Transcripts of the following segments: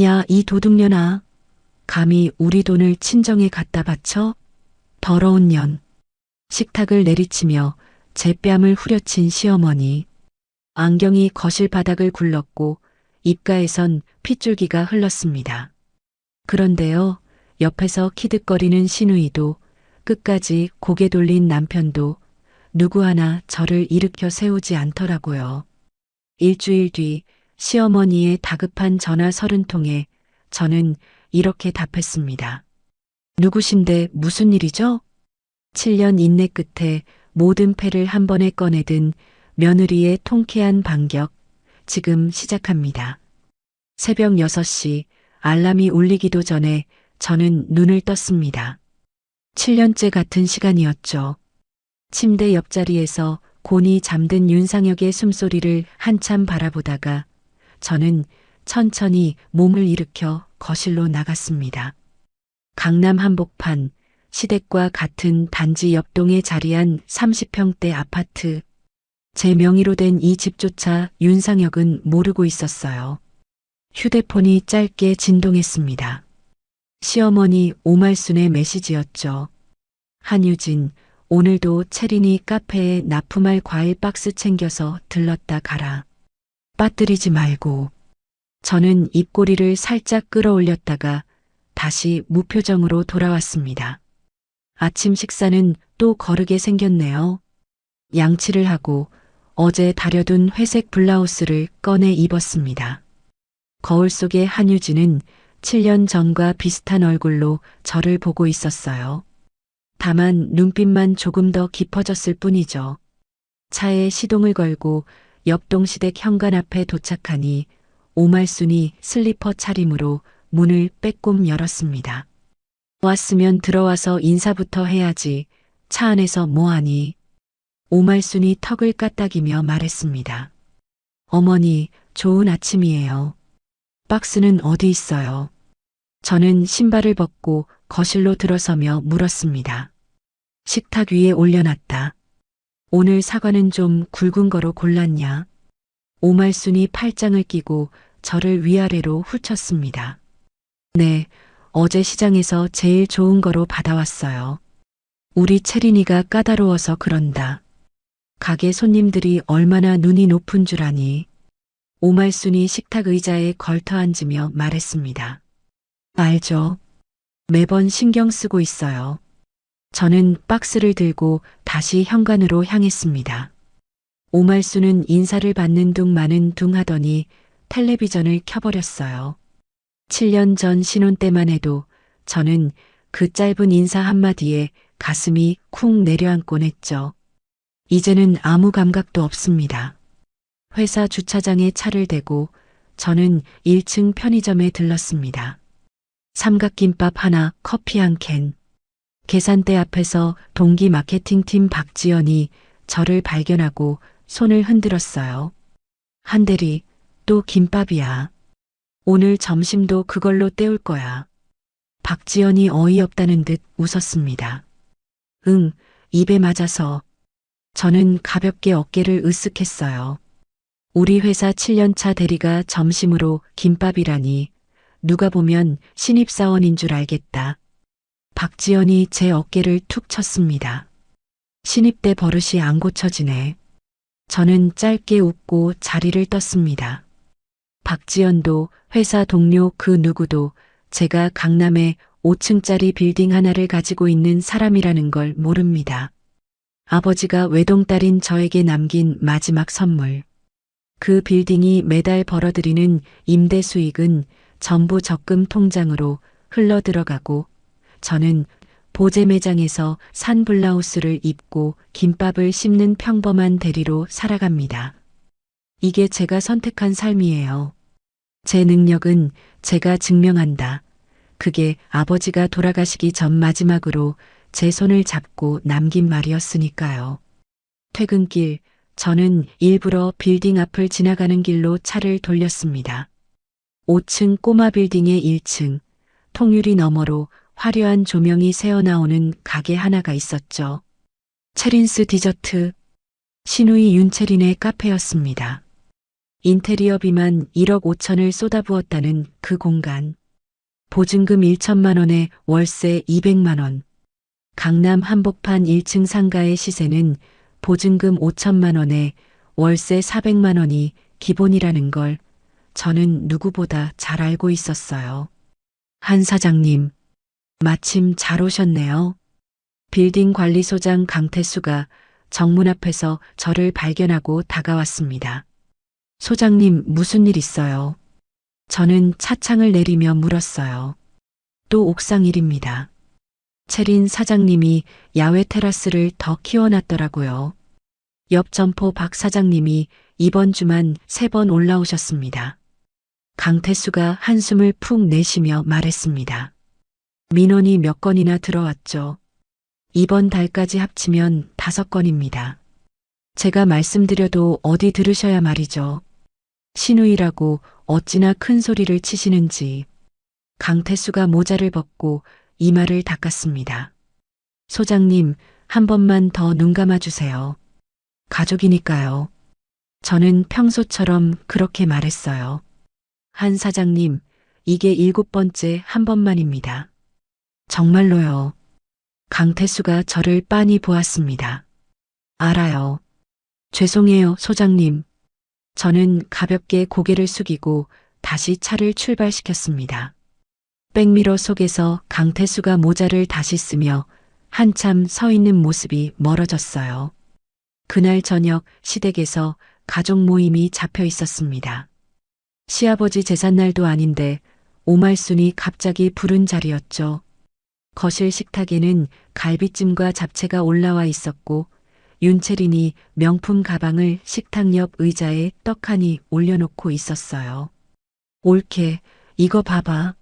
야, 이 도둑년아. 감히 우리 돈을 친정에 갖다 바쳐? 더러운 년. 식탁을 내리치며 제 뺨을 후려친 시어머니. 안경이 거실 바닥을 굴렀고 입가에선 핏줄기가 흘렀습니다. 그런데요, 옆에서 키득거리는 시누이도 끝까지 고개 돌린 남편도 누구 하나 저를 일으켜 세우지 않더라고요. 일주일 뒤 시어머니의 다급한 전화 30통에 저는 이렇게 답했습니다. 누구신데 무슨 일이죠? 7년 인내 끝에 모든 패를 한 번에 꺼내든 며느리의 통쾌한 반격, 지금 시작합니다. 새벽 6시 알람이 울리기도 전에 저는 눈을 떴습니다. 7년째 같은 시간이었죠. 침대 옆자리에서 곤히 잠든 윤상혁의 숨소리를 한참 바라보다가 저는 천천히 몸을 일으켜 거실로 나갔습니다. 강남 한복판, 시댁과 같은 단지 옆동에 자리한 30평대 아파트. 제 명의로 된 이 집조차 윤상혁은 모르고 있었어요. 휴대폰이 짧게 진동했습니다. 시어머니 오말순의 메시지였죠. 한유진, 오늘도 채린이 카페에 납품할 과일 박스 챙겨서 들렀다 가라. 빠뜨리지 말고. 저는 입꼬리를 살짝 끌어올렸다가 다시 무표정으로 돌아왔습니다. 아침 식사는 또 거르게 생겼네요. 양치를 하고 어제 다려둔 회색 블라우스를 꺼내 입었습니다. 거울 속의 한유진은 7년 전과 비슷한 얼굴로 저를 보고 있었어요. 다만 눈빛만 조금 더 깊어졌을 뿐이죠. 차에 시동을 걸고 옆동시댁 현관 앞에 도착하니 오말순이 슬리퍼 차림으로 문을 빼꼼 열었습니다. 왔으면 들어와서 인사부터 해야지. 차 안에서 뭐하니? 오말순이 턱을 까딱이며 말했습니다. 어머니, 좋은 아침이에요. 박스는 어디 있어요? 저는 신발을 벗고 거실로 들어서며 물었습니다. 식탁 위에 올려놨다. 오늘 사과는 좀 굵은 거로 골랐냐? 오말순이 팔짱을 끼고 저를 위아래로 훑쳤습니다. 네, 어제 시장에서 제일 좋은 거로 받아왔어요. 우리 채린이가 까다로워서 그런다. 가게 손님들이 얼마나 눈이 높은 줄 아니? 오말순이 식탁 의자에 걸터 앉으며 말했습니다. 알죠. 매번 신경 쓰고 있어요. 저는 박스를 들고 다시 현관으로 향했습니다. 오말순은 인사를 받는 둥 마는 둥 하더니 텔레비전을 켜버렸어요. 7년 전 신혼 때만 해도 저는 그 짧은 인사 한마디에 가슴이 쿵 내려앉곤 했죠. 이제는 아무 감각도 없습니다. 회사 주차장에 차를 대고 저는 1층 편의점에 들렀습니다. 삼각김밥 하나, 커피 한 캔. 계산대 앞에서 동기 마케팅팀 박지연이 저를 발견하고 손을 흔들었어요. 한대리, 또 김밥이야. 오늘 점심도 그걸로 때울 거야. 박지연이 어이없다는 듯 웃었습니다. 응, 입에 맞아서. 저는 가볍게 어깨를 으쓱했어요. 우리 회사 7년차 대리가 점심으로 김밥이라니 누가 보면 신입사원인 줄 알겠다. 박지연이 제 어깨를 툭 쳤습니다. 신입 때 버릇이 안 고쳐지네. 저는 짧게 웃고 자리를 떴습니다. 박지연도 회사 동료 그 누구도 제가 강남에 5층짜리 빌딩 하나를 가지고 있는 사람이라는 걸 모릅니다. 아버지가 외동딸인 저에게 남긴 마지막 선물. 그 빌딩이 매달 벌어들이는 임대 수익은 전부 적금 통장으로 흘러 들어가고 저는 보제 매장에서 산 블라우스를 입고 김밥을 씹는 평범한 대리로 살아갑니다. 이게 제가 선택한 삶이에요. 제 능력은 제가 증명한다. 그게 아버지가 돌아가시기 전 마지막으로 제 손을 잡고 남긴 말이었으니까요. 퇴근길, 저는 일부러 빌딩 앞을 지나가는 길로 차를 돌렸습니다. 5층 꼬마 빌딩의 1층, 통유리 너머로 화려한 조명이 새어나오는 가게 하나가 있었죠. 체린스 디저트, 시누이 윤채린의 카페였습니다. 인테리어비만 1억 5천을 쏟아부었다는 그 공간. 보증금 1천만 원에 월세 200만 원. 강남 한복판 1층 상가의 시세는 보증금 5천만 원에 월세 400만 원이 기본이라는 걸 저는 누구보다 잘 알고 있었어요. 한 사장님, 마침 잘 오셨네요. 빌딩 관리소장 강태수가 정문 앞에서 저를 발견하고 다가왔습니다. 소장님, 무슨 일 있어요? 저는 차창을 내리며 물었어요. 또 옥상 일입니다. 체린 사장님이 야외 테라스를 더 키워놨더라고요. 옆 점포 박 사장님이 이번 주만 3번 올라오셨습니다. 강태수가 한숨을 푹 내쉬며 말했습니다. 민원이 몇 건이나 들어왔죠. 이번 달까지 합치면 5건입니다. 제가 말씀드려도 어디 들으셔야 말이죠. 신우이라고 어찌나 큰 소리를 치시는지. 강태수가 모자를 벗고 이마를 닦았습니다. 소장님, 한 번만 더 눈 감아주세요. 가족이니까요. 저는 평소처럼 그렇게 말했어요. 한 사장님, 이게 7번째 한 번만입니다. 정말로요. 강태수가 저를 빤히 보았습니다. 알아요. 죄송해요, 소장님. 저는 가볍게 고개를 숙이고 다시 차를 출발시켰습니다. 백미러 속에서 강태수가 모자를 다시 쓰며 한참 서 있는 모습이 멀어졌어요. 그날 저녁 시댁에서 가족 모임이 잡혀 있었습니다. 시아버지 제삿날도 아닌데 오말순이 갑자기 부른 자리였죠. 거실 식탁에는 갈비찜과 잡채가 올라와 있었고 윤채린이 명품 가방을 식탁 옆 의자에 떡하니 올려놓고 있었어요. 옳게, 이거 봐봐.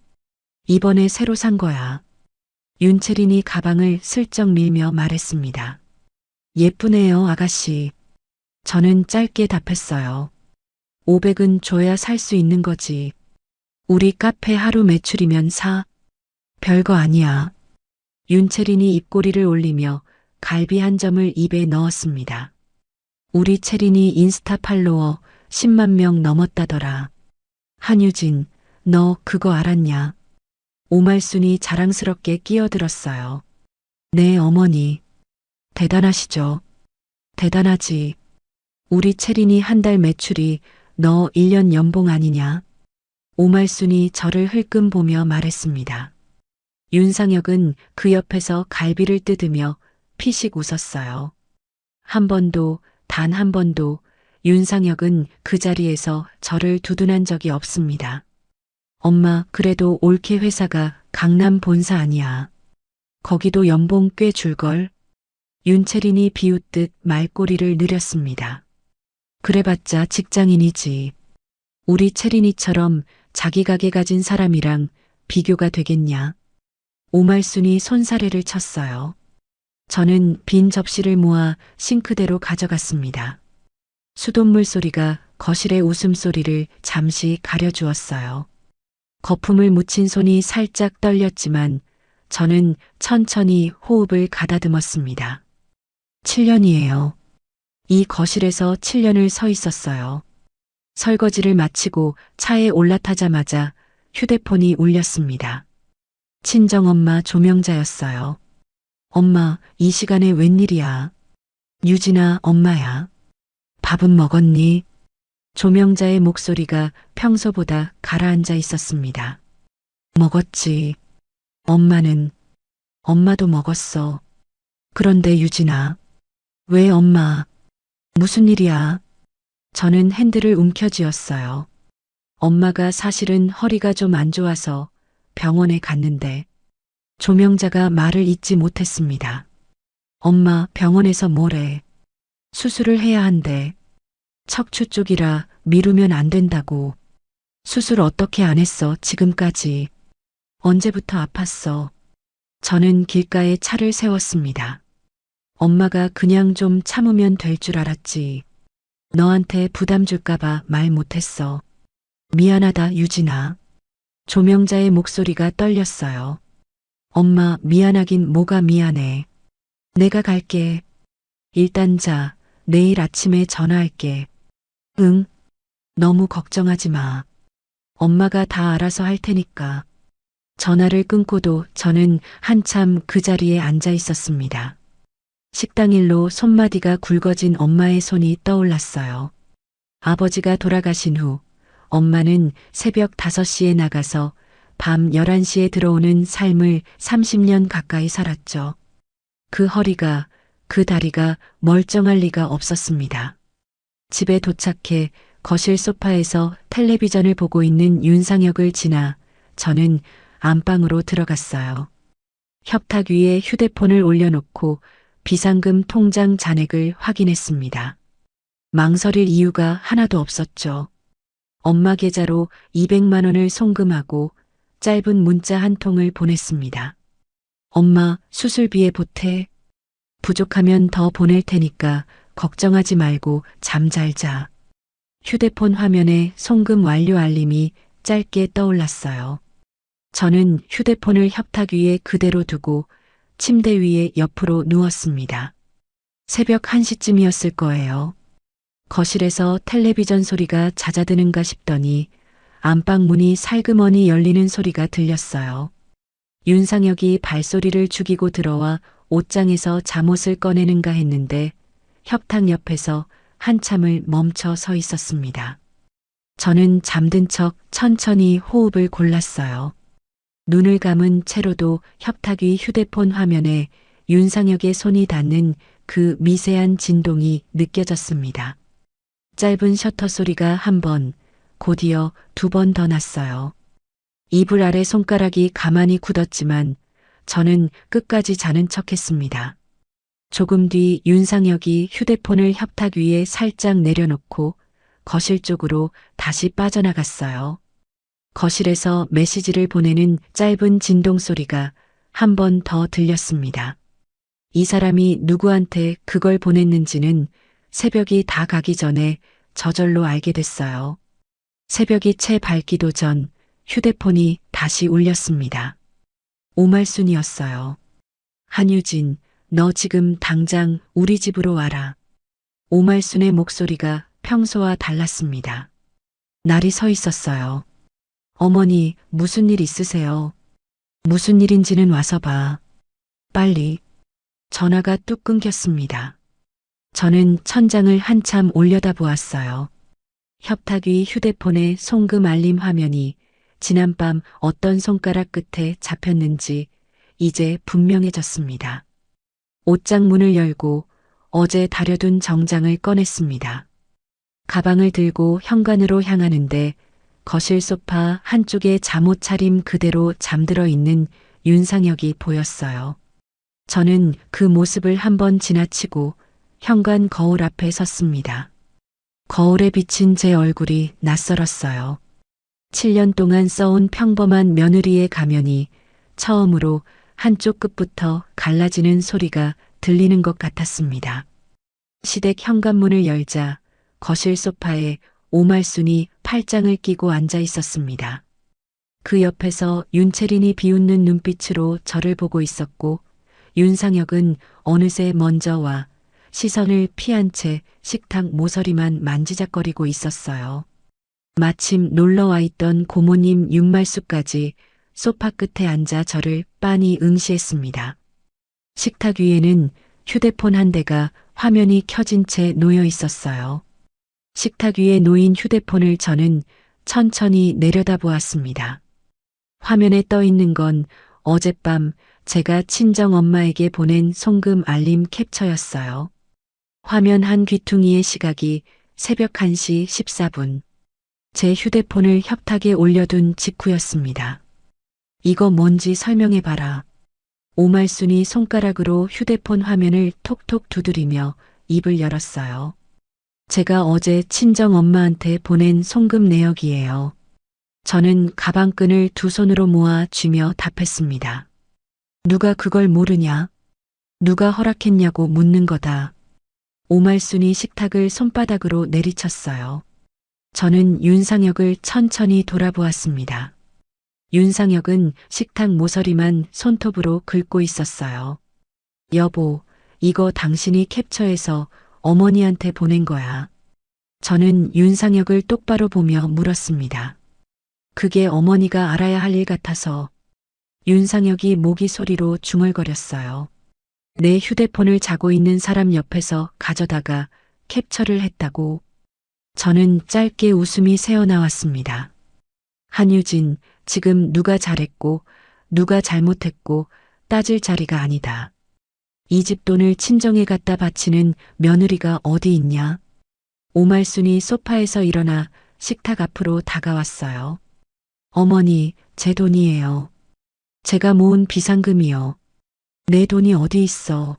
이번에 새로 산 거야. 윤채린이 가방을 슬쩍 밀며 말했습니다. 예쁘네요, 아가씨. 저는 짧게 답했어요. 500은 줘야 살 수 있는 거지. 우리 카페 하루 매출이면 사. 별거 아니야. 윤채린이 입꼬리를 올리며 갈비 한 점을 입에 넣었습니다. 우리 채린이 인스타 팔로워 10만 명 넘었다더라. 한유진, 너 그거 알았냐? 오말순이 자랑스럽게 끼어들었어요. 네, 어머니. 대단하시죠? 대단하지. 우리 채린이 한 달 매출이 너 1년 연봉 아니냐? 오말순이 저를 흘끔 보며 말했습니다. 윤상혁은 그 옆에서 갈비를 뜯으며 피식 웃었어요. 한 번도, 단 한 번도 윤상혁은 그 자리에서 저를 두둔한 적이 없습니다. 엄마, 그래도 올케 회사가 강남 본사 아니야. 거기도 연봉 꽤 줄걸? 윤채린이 비웃듯 말꼬리를 느렸습니다. 그래봤자 직장인이지. 우리 채린이처럼 자기 가게 가진 사람이랑 비교가 되겠냐? 오말순이 손사래를 쳤어요. 저는 빈 접시를 모아 싱크대로 가져갔습니다. 수돗물 소리가 거실의 웃음소리를 잠시 가려주었어요. 거품을 묻힌 손이 살짝 떨렸지만 저는 천천히 호흡을 가다듬었습니다. 7년이에요. 이 거실에서 7년을 서 있었어요. 설거지를 마치고 차에 올라타자마자 휴대폰이 울렸습니다. 친정엄마 조명자였어요. 엄마, 이 시간에 웬일이야? 유진아, 엄마야. 밥은 먹었니? 조명자의 목소리가 평소보다 가라앉아 있었습니다. 먹었지. 엄마도 먹었어. 그런데 유진아. 왜 엄마? 무슨 일이야? 저는 핸들을 움켜쥐었어요. 엄마가 사실은 허리가 좀 안 좋아서 병원에 갔는데 조명자가 말을 잇지 못했습니다. 엄마, 병원에서 뭐래? 수술을 해야 한대. 척추 쪽이라 미루면 안 된다고. 수술 어떻게 안 했어, 지금까지? 언제부터 아팠어? 저는 길가에 차를 세웠습니다. 엄마가 그냥 좀 참으면 될 줄 알았지. 너한테 부담 줄까봐 말 못했어. 미안하다, 유진아. 조명자의 목소리가 떨렸어요. 엄마, 미안하긴 뭐가 미안해. 내가 갈게. 일단 자, 내일 아침에 전화할게. 응? 너무 걱정하지 마. 엄마가 다 알아서 할 테니까. 전화를 끊고도 저는 한참 그 자리에 앉아 있었습니다. 식당 일로 손마디가 굵어진 엄마의 손이 떠올랐어요. 아버지가 돌아가신 후 엄마는 새벽 5시에 나가서 밤 11시에 들어오는 삶을 30년 가까이 살았죠. 그 허리가, 그 다리가 멀쩡할 리가 없었습니다. 집에 도착해 거실 소파에서 텔레비전을 보고 있는 윤상혁을 지나 저는 안방으로 들어갔어요. 협탁 위에 휴대폰을 올려놓고 비상금 통장 잔액을 확인했습니다. 망설일 이유가 하나도 없었죠. 엄마 계좌로 200만 원을 송금하고 짧은 문자 한 통을 보냈습니다. 엄마, 수술비에 보태. 부족하면 더 보낼 테니까 걱정하지 말고 잠 잘 자. 휴대폰 화면에 송금 완료 알림이 짧게 떠올랐어요. 저는 휴대폰을 협탁 위에 그대로 두고 침대 위에 옆으로 누웠습니다. 새벽 1시쯤이었을 거예요. 거실에서 텔레비전 소리가 잦아드는가 싶더니 안방 문이 살그머니 열리는 소리가 들렸어요. 윤상혁이 발소리를 죽이고 들어와 옷장에서 잠옷을 꺼내는가 했는데 협탁 옆에서 한참을 멈춰 서 있었습니다. 저는 잠든 척 천천히 호흡을 골랐어요. 눈을 감은 채로도 협탁 위 휴대폰 화면에 윤상혁의 손이 닿는 그 미세한 진동이 느껴졌습니다. 짧은 셔터 소리가 한 번, 곧이어 2번 더 났어요. 이불 아래 손가락이 가만히 굳었지만 저는 끝까지 자는 척했습니다. 조금 뒤 윤상혁이 휴대폰을 협탁 위에 살짝 내려놓고 거실 쪽으로 다시 빠져나갔어요. 거실에서 메시지를 보내는 짧은 진동 소리가 한 번 더 들렸습니다. 이 사람이 누구한테 그걸 보냈는지는 새벽이 다 가기 전에 저절로 알게 됐어요. 새벽이 채 밝기도 전 휴대폰이 다시 울렸습니다. 오말순이었어요. 한유진, 너 지금 당장 우리 집으로 와라. 오말순의 목소리가 평소와 달랐습니다. 날이 서 있었어요. 어머니, 무슨 일 있으세요? 무슨 일인지는 와서 봐. 빨리. 전화가 뚝 끊겼습니다. 저는 천장을 한참 올려다보았어요. 협탁 위 휴대폰의 송금 알림 화면이 지난밤 어떤 손가락 끝에 잡혔는지 이제 분명해졌습니다. 옷장 문을 열고 어제 다려둔 정장을 꺼냈습니다. 가방을 들고 현관으로 향하는데 거실 소파 한쪽에 잠옷 차림 그대로 잠들어 있는 윤상혁이 보였어요. 저는 그 모습을 한번 지나치고 현관 거울 앞에 섰습니다. 거울에 비친 제 얼굴이 낯설었어요. 7년 동안 써온 평범한 며느리의 가면이 처음으로 한쪽 끝부터 갈라지는 소리가 들리는 것 같았습니다. 시댁 현관문을 열자 거실 소파에 오말순이 팔짱을 끼고 앉아 있었습니다. 그 옆에서 윤채린이 비웃는 눈빛으로 저를 보고 있었고 윤상혁은 어느새 먼저 와 시선을 피한 채 식탁 모서리만 만지작거리고 있었어요. 마침 놀러와 있던 고모님 윤말숙까지 소파 끝에 앉아 저를 빤히 응시했습니다. 식탁 위에는 휴대폰 한 대가 화면이 켜진 채 놓여 있었어요. 식탁 위에 놓인 휴대폰을 저는 천천히 내려다보았습니다. 화면에 떠 있는 건 어젯밤 제가 친정 엄마에게 보낸 송금 알림 캡처였어요. 화면 한 귀퉁이의 시각이 새벽 1시 14분. 제 휴대폰을 협탁에 올려둔 직후였습니다. 이거 뭔지 설명해봐라. 오말순이 손가락으로 휴대폰 화면을 톡톡 두드리며 입을 열었어요. 제가 어제 친정 엄마한테 보낸 송금 내역이에요. 저는 가방끈을 두 손으로 모아 쥐며 답했습니다. 누가 그걸 모르냐? 누가 허락했냐고 묻는 거다. 오말순이 식탁을 손바닥으로 내리쳤어요. 저는 윤상혁을 천천히 돌아보았습니다. 윤상혁은 식탁 모서리만 손톱으로 긁고 있었어요. 여보, 이거 당신이 캡처해서 어머니한테 보낸 거야. 저는 윤상혁을 똑바로 보며 물었습니다. 그게 어머니가 알아야 할 일 같아서. 윤상혁이 모기 소리로 중얼거렸어요. 내 휴대폰을 자고 있는 사람 옆에서 가져다가 캡처를 했다고. 저는 짧게 웃음이 새어나왔습니다. 한유진, 지금 누가 잘했고 누가 잘못했고 따질 자리가 아니다. 이 집 돈을 친정에 갖다 바치는 며느리가 어디 있냐? 오말순이 소파에서 일어나 식탁 앞으로 다가왔어요. 어머니, 제 돈이에요. 제가 모은 비상금이요. 내 돈이 어디 있어?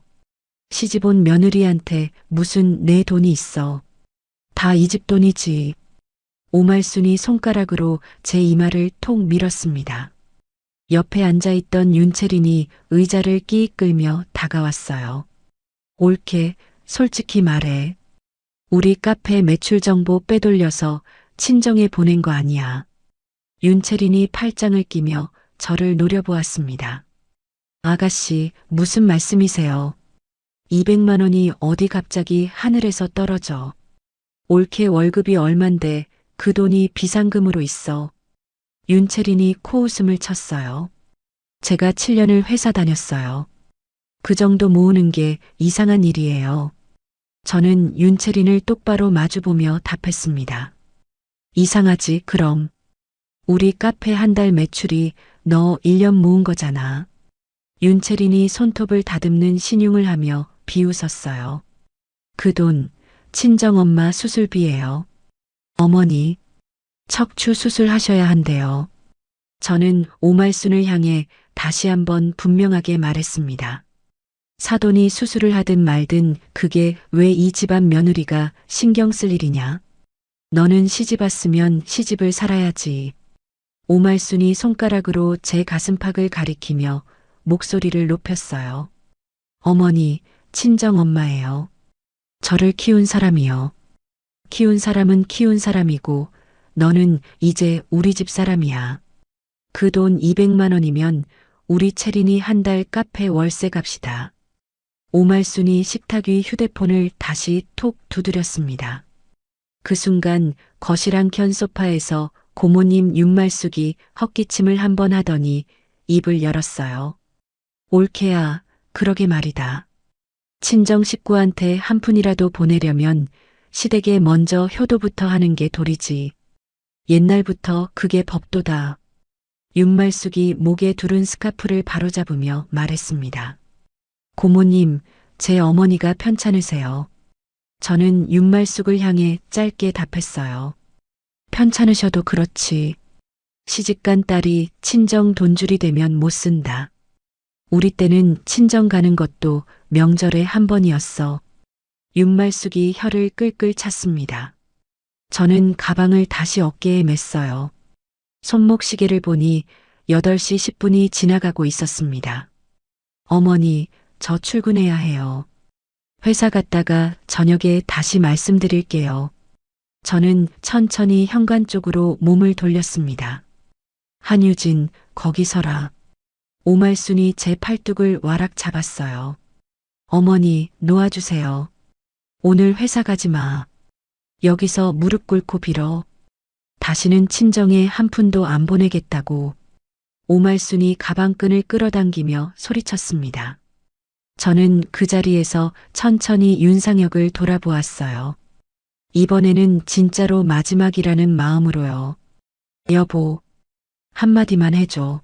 시집온 며느리한테 무슨 내 돈이 있어. 다 이 집 돈이지. 오말순이 손가락으로 제 이마를 톡 밀었습니다. 옆에 앉아있던 윤채린이 의자를 끼익 끌며 다가왔어요. 옳게, 솔직히 말해. 우리 카페 매출 정보 빼돌려서 친정에 보낸 거 아니야. 윤채린이 팔짱을 끼며 저를 노려보았습니다. 아가씨, 무슨 말씀이세요? 200만 원이 어디 갑자기 하늘에서 떨어져. 올케 월급이 얼만데 그 돈이 비상금으로 있어. 윤채린이 코웃음을 쳤어요. 제가 7년을 회사 다녔어요. 그 정도 모으는 게 이상한 일이에요. 저는 윤채린을 똑바로 마주보며 답했습니다. 이상하지, 그럼. 우리 카페 한 달 매출이 너 1년 모은 거잖아. 윤채린이 손톱을 다듬는 신용을 하며 비웃었어요. 그 돈, 친정엄마 수술비예요. 어머니, 척추 수술하셔야 한대요. 저는 오말순을 향해 다시 한번 분명하게 말했습니다. 사돈이 수술을 하든 말든 그게 왜 이 집안 며느리가 신경 쓸 일이냐? 너는 시집 왔으면 시집을 살아야지. 오말순이 손가락으로 제 가슴팍을 가리키며 목소리를 높였어요. 어머니, 친정엄마예요. 저를 키운 사람이요. 키운 사람은 키운 사람이고 너는 이제 우리 집 사람이야. 그 돈 200만 원이면 우리 채린이 한 달 카페 월세 값이다. 오말순이 식탁 위 휴대폰을 다시 톡 두드렸습니다. 그 순간 거실 한켠 소파에서 고모님 윤말숙이 헛기침을 한번 하더니 입을 열었어요. 올케야, 그러게 말이다. 친정 식구한테 한 푼이라도 보내려면 시댁에 먼저 효도부터 하는 게 도리지. 옛날부터 그게 법도다. 윤말숙이 목에 두른 스카프를 바로잡으며 말했습니다. 고모님, 제 어머니가 편찮으세요. 저는 윤말숙을 향해 짧게 답했어요. 편찮으셔도 그렇지. 시집간 딸이 친정 돈줄이 되면 못 쓴다. 우리 때는 친정 가는 것도 명절에 한 번이었어. 윤말숙이 혀를 끌끌 찼습니다. 저는 가방을 다시 어깨에 맸어요. 손목 시계를 보니 8시 10분이 지나가고 있었습니다. 어머니, 저 출근해야 해요. 회사 갔다가 저녁에 다시 말씀드릴게요. 저는 천천히 현관 쪽으로 몸을 돌렸습니다. 한유진, 거기 서라. 오말순이 제 팔뚝을 와락 잡았어요. 어머니, 놓아주세요. 오늘 회사 가지 마. 여기서 무릎 꿇고 빌어. 다시는 친정에 한 푼도 안 보내겠다고. 오말순이 가방끈을 끌어당기며 소리쳤습니다. 저는 그 자리에서 천천히 윤상혁을 돌아보았어요. 이번에는 진짜로 마지막이라는 마음으로요. 여보, 한마디만 해줘.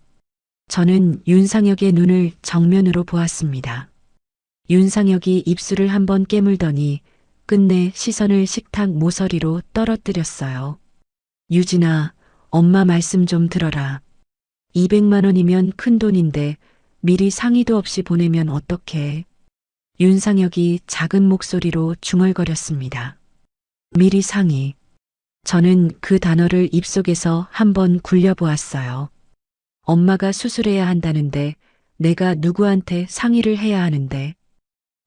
저는 윤상혁의 눈을 정면으로 보았습니다. 윤상혁이 입술을 한번 깨물더니 끝내 시선을 식탁 모서리로 떨어뜨렸어요. 유진아, 엄마 말씀 좀 들어라. 200만 원이면 큰 돈인데 미리 상의도 없이 보내면 어떡해. 윤상혁이 작은 목소리로 중얼거렸습니다. 미리 상의. 저는 그 단어를 입속에서 한번 굴려보았어요. 엄마가 수술해야 한다는데 내가 누구한테 상의를 해야 하는데.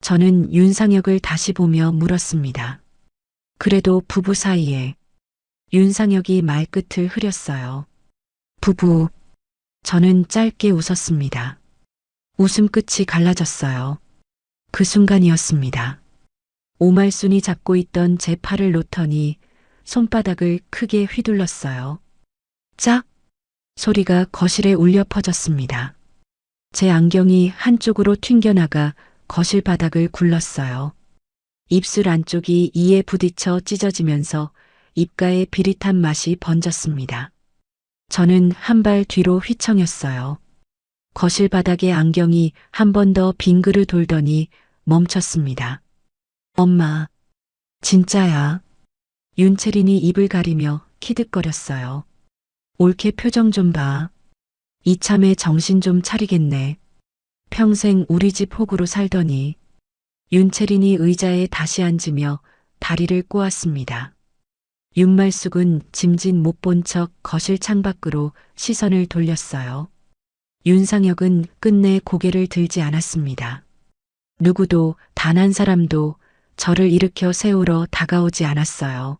저는 윤상혁을 다시 보며 물었습니다. 그래도 부부 사이에. 윤상혁이 말끝을 흐렸어요. 부부. 저는 짧게 웃었습니다. 웃음 끝이 갈라졌어요. 그 순간이었습니다. 오말순이 잡고 있던 제 팔을 놓더니 손바닥을 크게 휘둘렀어요. 짝! 소리가 거실에 울려 퍼졌습니다. 제 안경이 한쪽으로 튕겨나가 거실 바닥을 굴렀어요. 입술 안쪽이 이에 부딪혀 찢어지면서 입가에 비릿한 맛이 번졌습니다. 저는 한 발 뒤로 휘청였어요. 거실 바닥의 안경이 한 번 더 빙그르 돌더니 멈췄습니다. 엄마, 진짜야. 윤채린이 입을 가리며 키득거렸어요. 옳게 표정 좀 봐. 이참에 정신 좀 차리겠네. 평생 우리 집 호구로 살더니. 윤채린이 의자에 다시 앉으며 다리를 꼬았습니다. 윤말숙은 짐짓 못 본 척 거실 창밖으로 시선을 돌렸어요. 윤상혁은 끝내 고개를 들지 않았습니다. 누구도 단 한 사람도 저를 일으켜 세우러 다가오지 않았어요.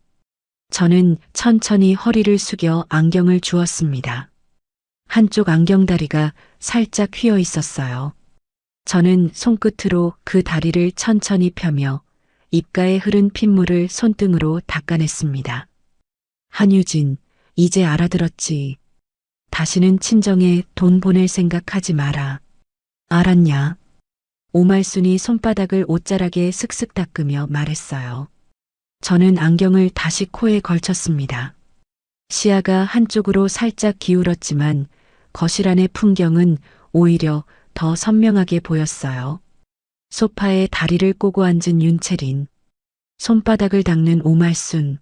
저는 천천히 허리를 숙여 안경을 주었습니다. 한쪽 안경다리가 살짝 휘어 있었어요. 저는 손끝으로 그 다리를 천천히 펴며 입가에 흐른 핏물을 손등으로 닦아냈습니다. 한유진, 이제 알아들었지. 다시는 친정에 돈 보낼 생각하지 마라. 알았냐? 오말순이 손바닥을 옷자락에 슥슥 닦으며 말했어요. 저는 안경을 다시 코에 걸쳤습니다. 시야가 한쪽으로 살짝 기울었지만 거실 안의 풍경은 오히려 더 선명하게 보였어요. 소파에 다리를 꼬고 앉은 윤채린, 손바닥을 닦는 오말순,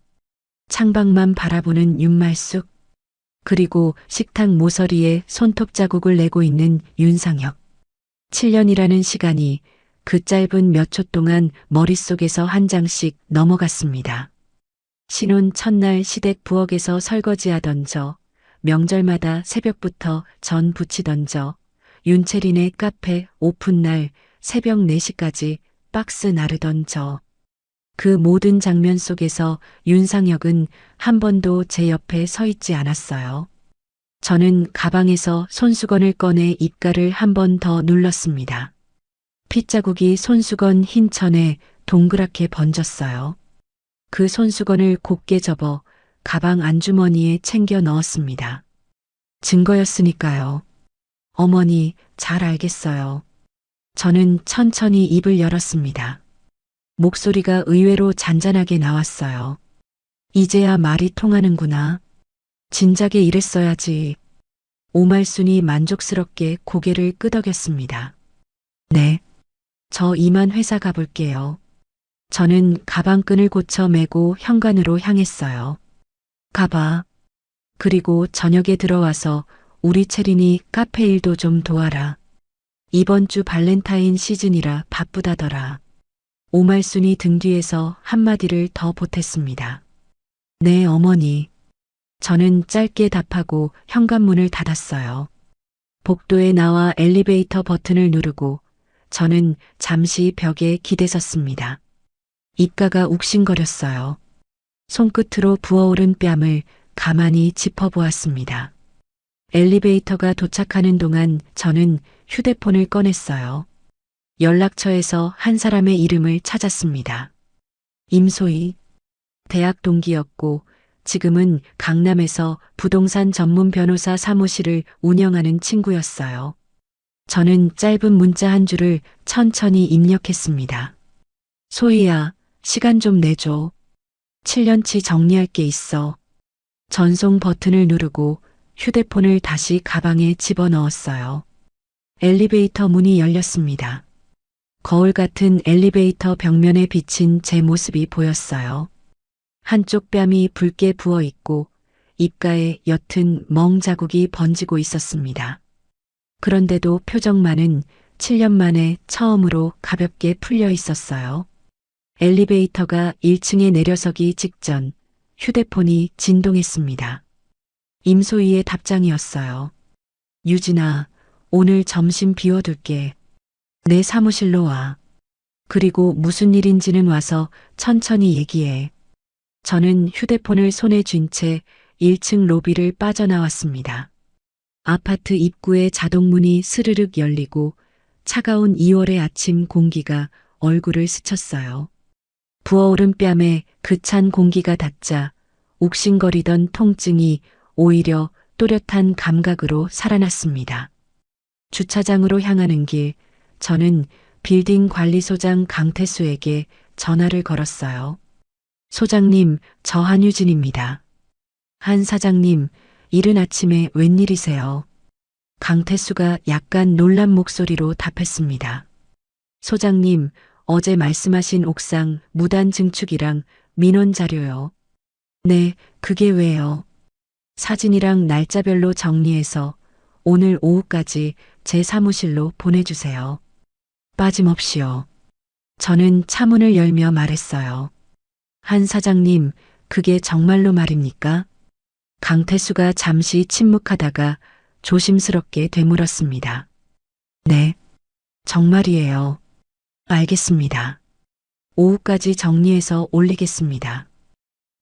창밖만 바라보는 윤말숙, 그리고 식탁 모서리에 손톱 자국을 내고 있는 윤상혁. 7년이라는 시간이 그 짧은 몇 초 동안 머릿속에서 한 장씩 넘어갔습니다. 신혼 첫날 시댁 부엌에서 설거지하던 저, 명절마다 새벽부터 전 부치던 저, 윤채린의 카페 오픈날 새벽 4시까지 박스 나르던 저. 그 모든 장면 속에서 윤상혁은 한 번도 제 옆에 서 있지 않았어요. 저는 가방에서 손수건을 꺼내 입가를 한 번 더 눌렀습니다. 핏자국이 손수건 흰 천에 동그랗게 번졌어요. 그 손수건을 곱게 접어 가방 안주머니에 챙겨 넣었습니다. 증거였으니까요. 어머니, 잘 알겠어요. 저는 천천히 입을 열었습니다. 목소리가 의외로 잔잔하게 나왔어요. 이제야 말이 통하는구나. 진작에 이랬어야지. 오말순이 만족스럽게 고개를 끄덕였습니다. 네. 저 이만 회사 가볼게요. 저는 가방끈을 고쳐 매고 현관으로 향했어요. 가봐. 그리고 저녁에 들어와서 우리 채린이 카페 일도 좀 도와라. 이번 주 발렌타인 시즌이라 바쁘다더라. 오말순이 등 뒤에서 한마디를 더 보탰습니다. 네, 어머니. 저는 짧게 답하고 현관문을 닫았어요. 복도에 나와 엘리베이터 버튼을 누르고 저는 잠시 벽에 기대섰습니다. 입가가 욱신거렸어요. 손끝으로 부어오른 뺨을 가만히 짚어보았습니다. 엘리베이터가 도착하는 동안 저는 휴대폰을 꺼냈어요. 연락처에서 한 사람의 이름을 찾았습니다. 임소희. 대학 동기였고 지금은 강남에서 부동산 전문 변호사 사무실을 운영하는 친구였어요. 저는 짧은 문자 한 줄을 천천히 입력했습니다. 소희야, 시간 좀 내줘. 7년치 정리할 게 있어. 전송 버튼을 누르고 휴대폰을 다시 가방에 집어넣었어요. 엘리베이터 문이 열렸습니다. 거울 같은 엘리베이터 벽면에 비친 제 모습이 보였어요. 한쪽 뺨이 붉게 부어 있고 입가에 옅은 멍 자국이 번지고 있었습니다. 그런데도 표정만은 7년 만에 처음으로 가볍게 풀려 있었어요. 엘리베이터가 1층에 내려서기 직전 휴대폰이 진동했습니다. 임소희의 답장이었어요. 유진아, 오늘 점심 비워둘게. 내 사무실로 와. 그리고 무슨 일인지는 와서 천천히 얘기해. 저는 휴대폰을 손에 쥔 채 1층 로비를 빠져나왔습니다. 아파트 입구의 자동문이 스르륵 열리고 차가운 2월의 아침 공기가 얼굴을 스쳤어요. 부어오른 뺨에 그 찬 공기가 닿자 욱신거리던 통증이 오히려 또렷한 감각으로 살아났습니다. 주차장으로 향하는 길, 저는 빌딩 관리소장 강태수에게 전화를 걸었어요. 소장님, 저 한유진입니다. 한 사장님, 이른 아침에 웬일이세요? 강태수가 약간 놀란 목소리로 답했습니다. 소장님, 어제 말씀하신 옥상 무단 증축이랑 민원 자료요. 네, 그게 왜요? 사진이랑 날짜별로 정리해서 오늘 오후까지 제 사무실로 보내주세요. 빠짐없이요. 저는 차문을 열며 말했어요. 한 사장님, 그게 정말로 말입니까? 강태수가 잠시 침묵하다가 조심스럽게 되물었습니다. 네, 정말이에요. 알겠습니다. 오후까지 정리해서 올리겠습니다.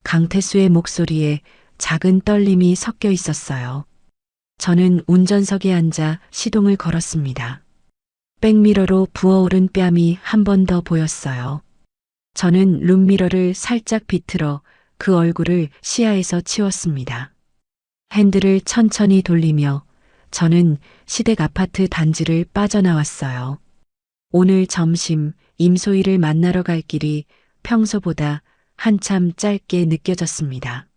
강태수의 목소리에 작은 떨림이 섞여 있었어요. 저는 운전석에 앉아 시동을 걸었습니다. 백미러로 부어오른 뺨이 한 번 더 보였어요. 저는 룸미러를 살짝 비틀어 그 얼굴을 시야에서 치웠습니다. 핸들을 천천히 돌리며 저는 시댁 아파트 단지를 빠져나왔어요. 오늘 점심 임소희를 만나러 갈 길이 평소보다 한참 짧게 느껴졌습니다.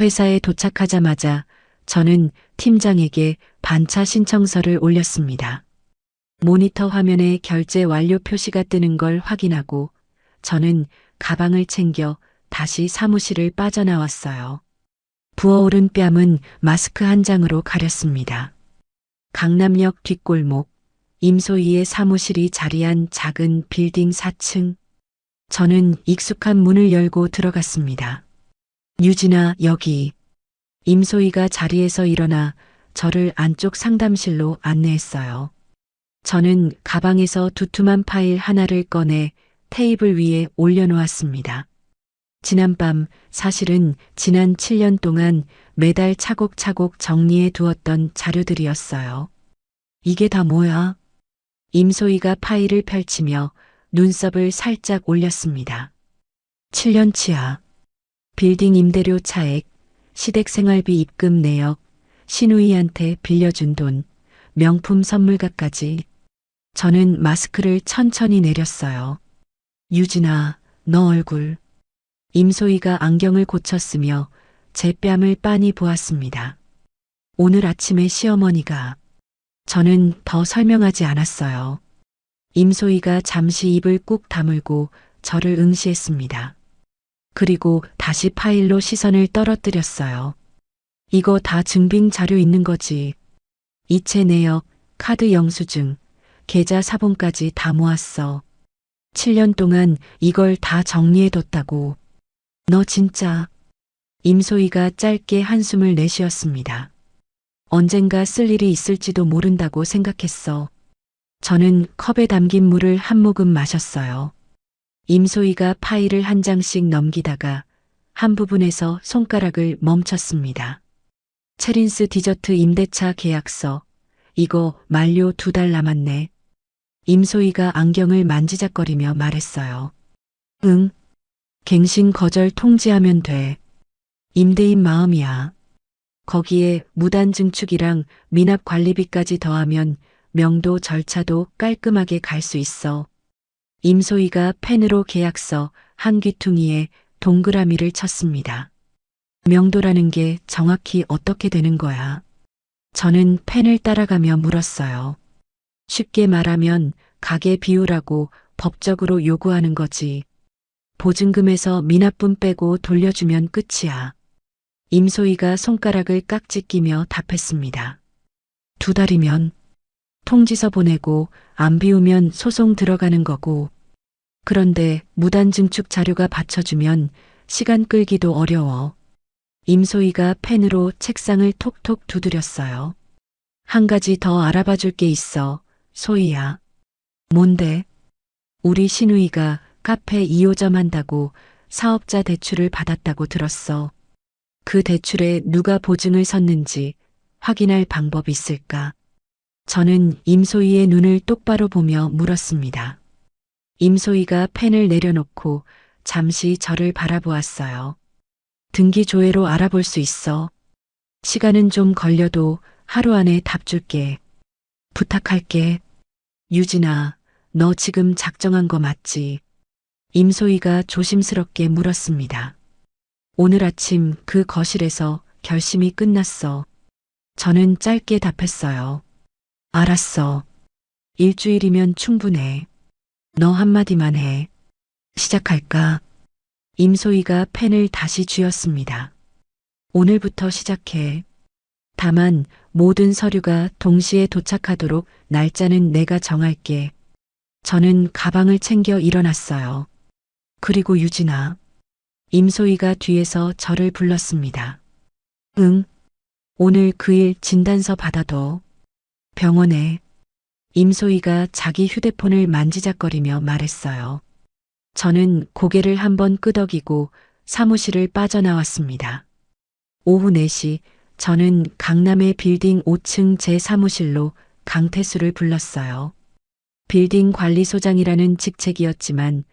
회사에 도착하자마자 저는 팀장에게 반차 신청서를 올렸습니다. 모니터 화면에 결제 완료 표시가 뜨는 걸 확인하고 저는 가방을 챙겨 다시 사무실을 빠져나왔어요. 부어오른 뺨은 마스크 한 장으로 가렸습니다. 강남역 뒷골목, 임소희의 사무실이 자리한 작은 빌딩 4층. 저는 익숙한 문을 열고 들어갔습니다. 유진아, 여기. 임소희가 자리에서 일어나 저를 안쪽 상담실로 안내했어요. 저는 가방에서 두툼한 파일 하나를 꺼내 테이블 위에 올려놓았습니다. 지난밤 사실은 지난 7년 동안 매달 차곡차곡 정리해 두었던 자료들이었어요. 이게 다 뭐야? 임소희가 파일을 펼치며 눈썹을 살짝 올렸습니다. 7년치야. 빌딩 임대료 차액, 시댁 생활비 입금 내역, 신우이한테 빌려준 돈, 명품 선물가까지. 저는 마스크를 천천히 내렸어요. 유진아, 너 얼굴. 임소희가 안경을 고쳤으며 제 뺨을 빤히 보았습니다. 오늘 아침에 시어머니가. 저는 더 설명하지 않았어요. 임소희가 잠시 입을 꾹 다물고 저를 응시했습니다. 그리고 다시 파일로 시선을 떨어뜨렸어요. 이거 다 증빙 자료 있는 거지. 이체 내역, 카드 영수증, 계좌 사본까지 다 모았어. 7년 동안 이걸 다 정리해뒀다고. 너 진짜. 임소희가 짧게 한숨을 내쉬었습니다. 언젠가 쓸 일이 있을지도 모른다고 생각했어. 저는 컵에 담긴 물을 한 모금 마셨어요. 임소희가 파일을 한 장씩 넘기다가 한 부분에서 손가락을 멈췄습니다. 체린스 디저트 임대차 계약서. 이거 만료 2달 남았네. 임소희가 안경을 만지작거리며 말했어요. 응. 갱신 거절 통지하면 돼. 임대인 마음이야. 거기에 무단 증축이랑 미납 관리비까지 더하면 명도 절차도 깔끔하게 갈 수 있어. 임소희가 펜으로 계약서 한 귀퉁이에 동그라미를 쳤습니다. 명도라는 게 정확히 어떻게 되는 거야? 저는 펜을 따라가며 물었어요. 쉽게 말하면 가계 비율하고 법적으로 요구하는 거지. 보증금에서 미납분 빼고 돌려주면 끝이야. 임소희가 손가락을 깍지 끼며 답했습니다. 2달이면 통지서 보내고 안 비우면 소송 들어가는 거고. 그런데 무단 증축 자료가 받쳐주면 시간 끌기도 어려워. 임소희가 펜으로 책상을 톡톡 두드렸어요. 한 가지 더 알아봐 줄 게 있어, 소희야. 뭔데? 우리 신우이가 카페 2호점 한다고 사업자 대출을 받았다고 들었어. 그 대출에 누가 보증을 섰는지 확인할 방법이 있을까? 저는 임소희의 눈을 똑바로 보며 물었습니다. 임소희가 펜을 내려놓고 잠시 저를 바라보았어요. 등기 조회로 알아볼 수 있어. 시간은 좀 걸려도 하루 안에 답 줄게. 부탁할게. 유진아, 너 지금 작정한 거 맞지? 임소희가 조심스럽게 물었습니다. 오늘 아침 그 거실에서 결심이 끝났어. 저는 짧게 답했어요. 알았어. 일주일이면 충분해. 너 한마디만 해. 시작할까? 임소희가 펜을 다시 쥐었습니다. 오늘부터 시작해. 다만 모든 서류가 동시에 도착하도록 날짜는 내가 정할게. 저는 가방을 챙겨 일어났어요. 그리고 유진아. 임소희가 뒤에서 저를 불렀습니다. 응. 오늘 그 일 진단서 받아둬. 병원에. 임소희가 자기 휴대폰을 만지작거리며 말했어요. 저는 고개를 한번 끄덕이고 사무실을 빠져나왔습니다. 오후 4시 저는 강남의 빌딩 5층 제 사무실로 강태수를 불렀어요. 빌딩 관리소장이라는 직책이었지만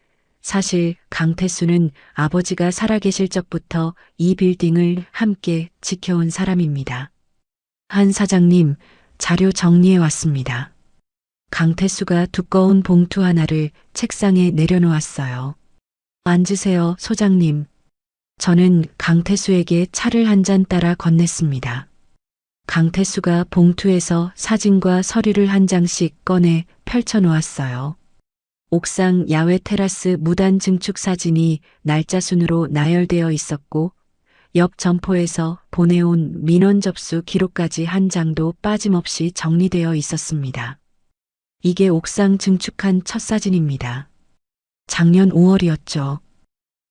사실 강태수는 아버지가 살아계실 적부터 이 빌딩을 함께 지켜온 사람입니다. 한 사장님, 자료 정리해 왔습니다. 강태수가 두꺼운 봉투 하나를 책상에 내려놓았어요. 앉으세요, 소장님. 저는 강태수에게 차를 한 잔 따라 건넸습니다. 강태수가 봉투에서 사진과 서류를 한 장씩 꺼내 펼쳐놓았어요. 옥상 야외 테라스 무단 증축 사진이 날짜 순으로 나열되어 있었고 옆 점포에서 보내온 민원 접수 기록까지 한 장도 빠짐없이 정리되어 있었습니다. 이게 옥상 증축한 첫 사진입니다. 작년 5월이었죠.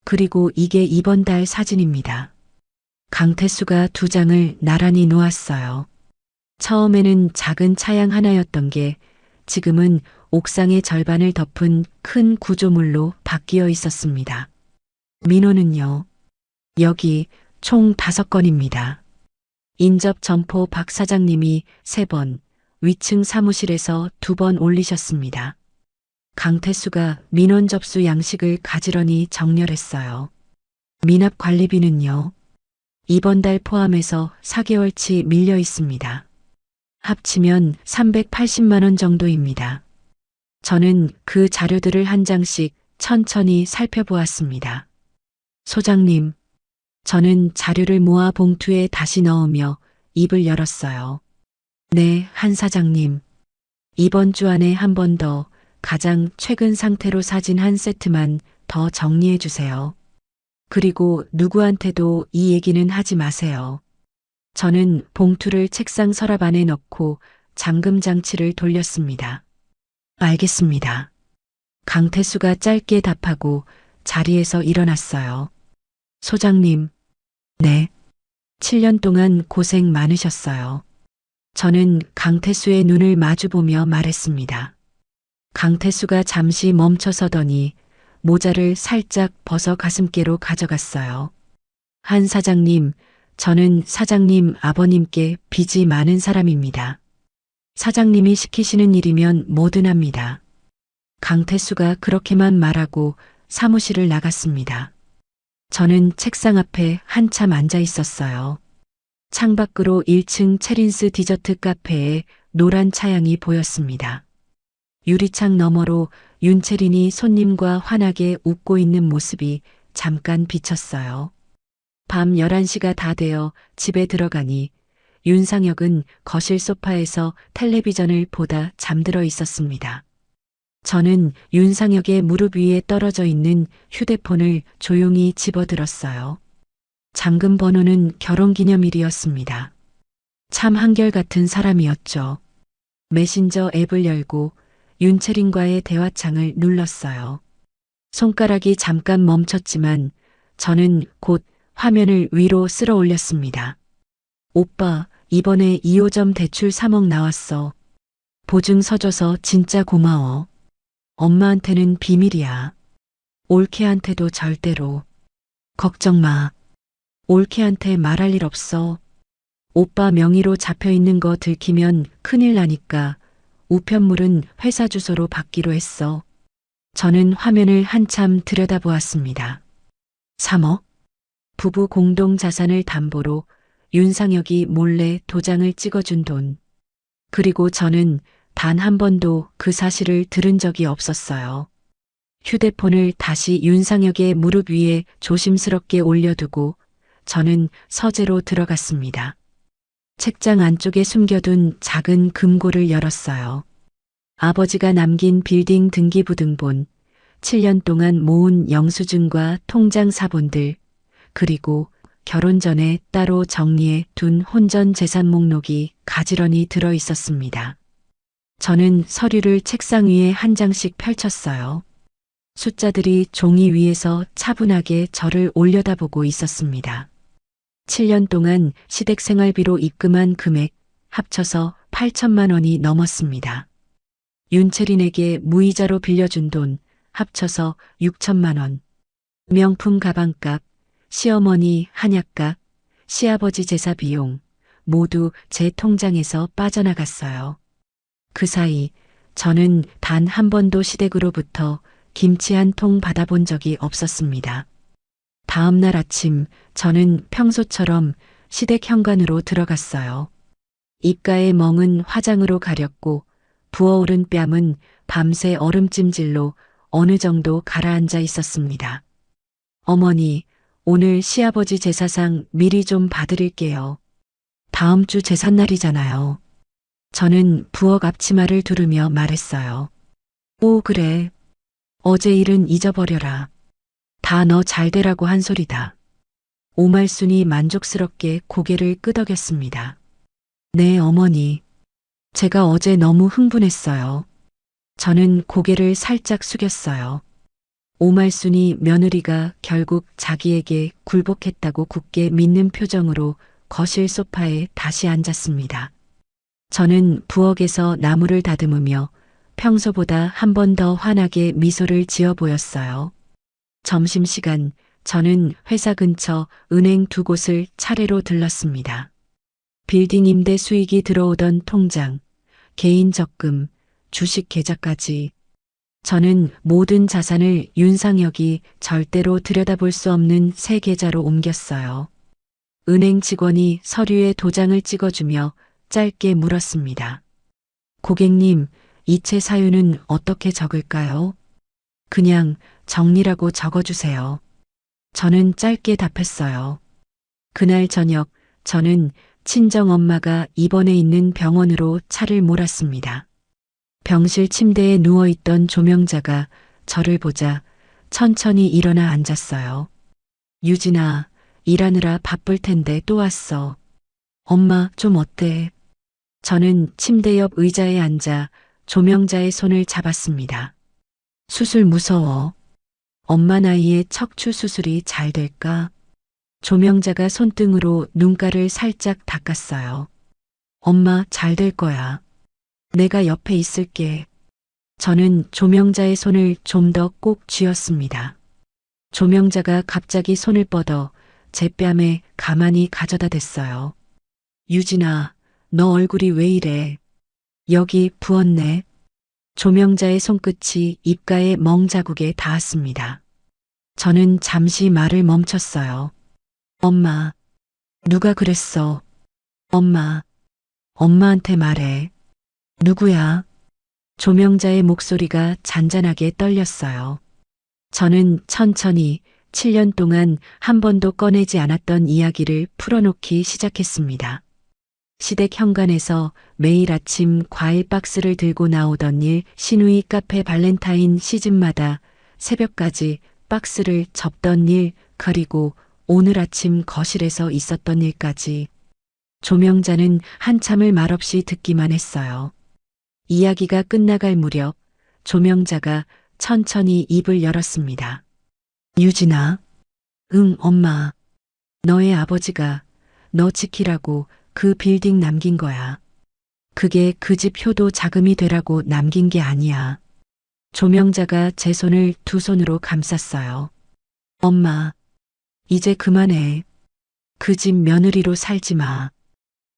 그리고 이게 이번 달 사진입니다. 강태수가 2장을 나란히 놓았어요. 처음에는 작은 차양 하나였던 게 지금은 옥상의 절반을 덮은 큰 구조물로 바뀌어 있었습니다. 민원은요. 여기 총 5건입니다. 인접 점포 박 사장님이 3번, 위층 사무실에서 2번 올리셨습니다. 강태수가 민원 접수 양식을 가지런히 정렬했어요. 미납 관리비는요. 이번 달 포함해서 4개월치 밀려 있습니다. 합치면 380만 원 정도입니다. 저는 그 자료들을 한 장씩 천천히 살펴보았습니다. 소장님, 저는 자료를 모아 봉투에 다시 넣으며 입을 열었어요. 네, 한 사장님. 이번 주 안에 한 번 더 가장 최근 상태로 사진 한 세트만 더 정리해 주세요. 그리고 누구한테도 이 얘기는 하지 마세요. 저는 봉투를 책상 서랍 안에 넣고 잠금 장치를 돌렸습니다. 알겠습니다. 강태수가 짧게 답하고 자리에서 일어났어요. 소장님, 네. 7년 동안 고생 많으셨어요. 저는 강태수의 눈을 마주보며 말했습니다. 강태수가 잠시 멈춰서더니 모자를 살짝 벗어 가슴께로 가져갔어요. 한 사장님, 저는 사장님 아버님께 빚이 많은 사람입니다. 사장님이 시키시는 일이면 뭐든 합니다. 강태수가 그렇게만 말하고 사무실을 나갔습니다. 저는 책상 앞에 한참 앉아 있었어요. 창밖으로 1층 체린스 디저트 카페에 노란 차양이 보였습니다. 유리창 너머로 윤채린이 손님과 환하게 웃고 있는 모습이 잠깐 비쳤어요. 밤 11시가 다 되어 집에 들어가니 윤상혁은 거실 소파에서 텔레비전을 보다 잠들어 있었습니다. 저는 윤상혁의 무릎 위에 떨어져 있는 휴대폰을 조용히 집어들었어요. 잠금 번호는 결혼기념일이었습니다. 참 한결같은 사람이었죠. 메신저 앱을 열고 윤채린과의 대화창을 눌렀어요. 손가락이 잠깐 멈췄지만 저는 곧 화면을 위로 쓸어 올렸습니다. 오빠, 이번에 2호점 대출 3억 나왔어. 보증 서줘서 진짜 고마워. 엄마한테는 비밀이야. 올케한테도 절대로. 걱정 마. 올케한테 말할 일 없어. 오빠 명의로 잡혀 있는 거 들키면 큰일 나니까 우편물은 회사 주소로 받기로 했어. 저는 화면을 한참 들여다보았습니다. 3억? 부부 공동 자산을 담보로 윤상혁이 몰래 도장을 찍어준 돈. 그리고 저는 단 한 번도 그 사실을 들은 적이 없었어요. 휴대폰을 다시 윤상혁의 무릎 위에 조심스럽게 올려두고 저는 서재로 들어갔습니다. 책장 안쪽에 숨겨둔 작은 금고를 열었어요. 아버지가 남긴 빌딩 등기부등본, 7년 동안 모은 영수증과 통장 사본들, 그리고 결혼 전에 따로 정리해 둔 혼전 재산 목록이 가지런히 들어 있었습니다. 저는 서류를 책상 위에 한 장씩 펼쳤어요. 숫자들이 종이 위에서 차분하게 저를 올려다보고 있었습니다. 7년 동안 시댁 생활비로 입금한 금액 합쳐서 8천만 원이 넘었습니다. 윤채린에게 무이자로 빌려준 돈 합쳐서 6천만 원. 명품 가방값, 시어머니 한약값, 시아버지 제사 비용 모두 제 통장에서 빠져나갔어요. 그 사이 저는 단 한 번도 시댁으로부터 김치 한 통 받아본 적이 없었습니다. 다음 날 아침 저는 평소처럼 시댁 현관으로 들어갔어요. 입가의 멍은 화장으로 가렸고 부어오른 뺨은 밤새 얼음찜질로 어느 정도 가라앉아 있었습니다. 어머니, 오늘 시아버지 제사상 미리 좀 봐드릴게요. 다음 주 제삿날이잖아요. 저는 부엌 앞치마를 두르며 말했어요. 오, 그래. 어제 일은 잊어버려라. 다 너 잘되라고 한 소리다. 오말순이 만족스럽게 고개를 끄덕였습니다. 네, 어머니. 제가 어제 너무 흥분했어요. 저는 고개를 살짝 숙였어요. 오말순이 며느리가 결국 자기에게 굴복했다고 굳게 믿는 표정으로 거실 소파에 다시 앉았습니다. 저는 부엌에서 나무를 다듬으며 평소보다 한 번 더 환하게 미소를 지어 보였어요. 점심시간 저는 회사 근처 은행 두 곳을 차례로 들렀습니다. 빌딩 임대 수익이 들어오던 통장, 개인 적금, 주식 계좌까지 저는 모든 자산을 윤상혁이 절대로 들여다볼 수 없는 새 계좌로 옮겼어요. 은행 직원이 서류에 도장을 찍어주며 짧게 물었습니다. 고객님, 이체 사유는 어떻게 적을까요? 그냥 정리라고 적어주세요. 저는 짧게 답했어요. 그날 저녁 저는 친정엄마가 입원해 있는 병원으로 차를 몰았습니다. 병실 침대에 누워있던 조명자가 저를 보자 천천히 일어나 앉았어요. 유진아, 일하느라 바쁠 텐데 또 왔어. 엄마, 좀 어때? 저는 침대 옆 의자에 앉아 조명자의 손을 잡았습니다. 수술 무서워. 엄마 나이에 척추 수술이 잘 될까? 조명자가 손등으로 눈가를 살짝 닦았어요. 엄마, 잘 될 거야. 내가 옆에 있을게. 저는 조명자의 손을 좀 더 꼭 쥐었습니다. 조명자가 갑자기 손을 뻗어 제 뺨에 가만히 가져다 댔어요. 유진아, 너 얼굴이 왜 이래? 여기 부었네. 조명자의 손끝이 입가의 멍 자국에 닿았습니다. 저는 잠시 말을 멈췄어요. 엄마, 누가 그랬어? 엄마, 엄마한테 말해. 누구야? 조명자의 목소리가 잔잔하게 떨렸어요. 저는 천천히 7년 동안 한 번도 꺼내지 않았던 이야기를 풀어놓기 시작했습니다. 시댁 현관에서 매일 아침 과일 박스를 들고 나오던 일, 시누이 카페 발렌타인 시즌마다 새벽까지 박스를 접던 일, 그리고 오늘 아침 거실에서 있었던 일까지. 조명자는 한참을 말없이 듣기만 했어요. 이야기가 끝나갈 무렵 조명자가 천천히 입을 열었습니다. 유진아. 응, 엄마. 너의 아버지가 너 지키라고 그 빌딩 남긴 거야. 그게 그 집 효도 자금이 되라고 남긴 게 아니야. 조명자가 제 손을 두 손으로 감쌌어요. 엄마, 이제 그만해. 그 집 며느리로 살지 마.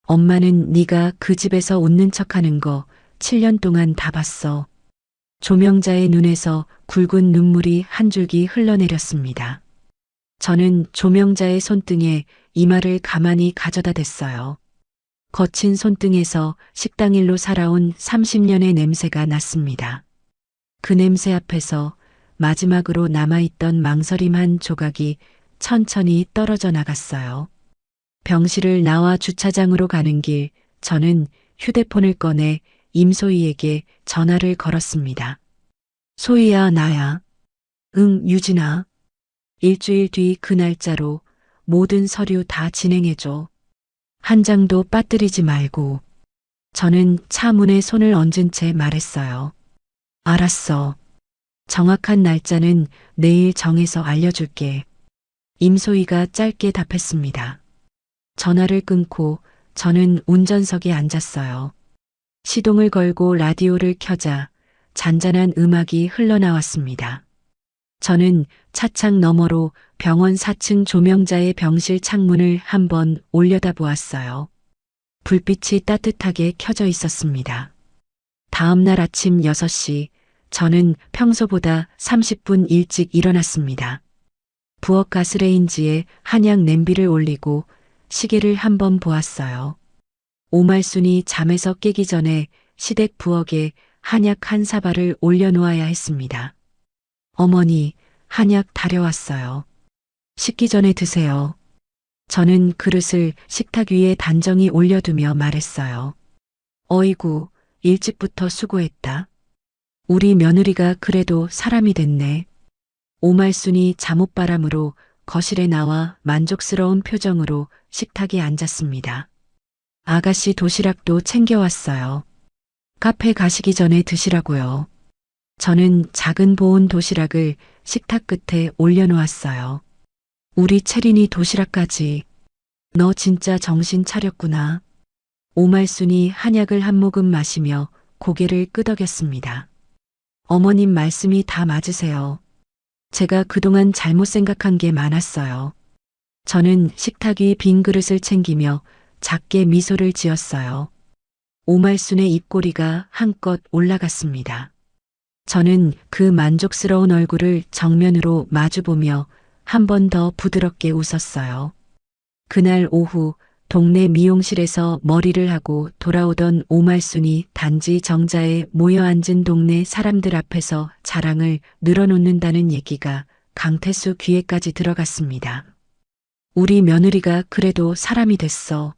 엄마는 네가 그 집에서 웃는 척하는 거 7년 동안 다 봤어. 조명자의 눈에서 굵은 눈물이 한 줄기 흘러내렸습니다. 저는 조명자의 손등에 이마를 가만히 가져다 댔어요. 거친 손등에서 식당 일로 살아온 30년의 냄새가 났습니다. 그 냄새 앞에서 마지막으로 남아있던 망설임 한 조각이 천천히 떨어져 나갔어요. 병실을 나와 주차장으로 가는 길, 저는 휴대폰을 꺼내 임소희에게 전화를 걸었습니다. 소희야, 나야. 응, 유진아. 일주일 뒤 그 날짜로 모든 서류 다 진행해줘. 한 장도 빠뜨리지 말고. 저는 차 문에 손을 얹은 채 말했어요. 알았어. 정확한 날짜는 내일 정해서 알려줄게. 임소희가 짧게 답했습니다. 전화를 끊고 저는 운전석에 앉았어요. 시동을 걸고 라디오를 켜자 잔잔한 음악이 흘러나왔습니다. 저는 차창 너머로 병원 4층 조명자의 병실 창문을 한번 올려다보았어요. 불빛이 따뜻하게 켜져 있었습니다. 다음 날 아침 6시, 저는 평소보다 30분 일찍 일어났습니다. 부엌 가스레인지에 한약 냄비를 올리고 시계를 한번 보았어요. 오말순이 잠에서 깨기 전에 시댁 부엌에 한약 한 사발을 올려놓아야 했습니다. 어머니, 한약 다려왔어요. 식기 전에 드세요. 저는 그릇을 식탁 위에 단정히 올려두며 말했어요. 어이구, 일찍부터 수고했다. 우리 며느리가 그래도 사람이 됐네. 오말순이 잠옷바람으로 거실에 나와 만족스러운 표정으로 식탁에 앉았습니다. 아가씨 도시락도 챙겨왔어요. 카페 가시기 전에 드시라고요. 저는 작은 보온 도시락을 식탁 끝에 올려놓았어요. 우리 채린이 도시락까지. 너 진짜 정신 차렸구나. 오말순이 한약을 한 모금 마시며 고개를 끄덕였습니다. 어머님 말씀이 다 맞으세요. 제가 그동안 잘못 생각한 게 많았어요. 저는 식탁 위 빈 그릇을 챙기며 작게 미소를 지었어요. 오말순의 입꼬리가 한껏 올라갔습니다. 저는 그 만족스러운 얼굴을 정면으로 마주보며 한 번 더 부드럽게 웃었어요. 그날 오후 동네 미용실에서 머리를 하고 돌아오던 오말순이 단지 정자에 모여 앉은 동네 사람들 앞에서 자랑을 늘어놓는다는 얘기가 강태수 귀에까지 들어갔습니다. 우리 며느리가 그래도 사람이 됐어.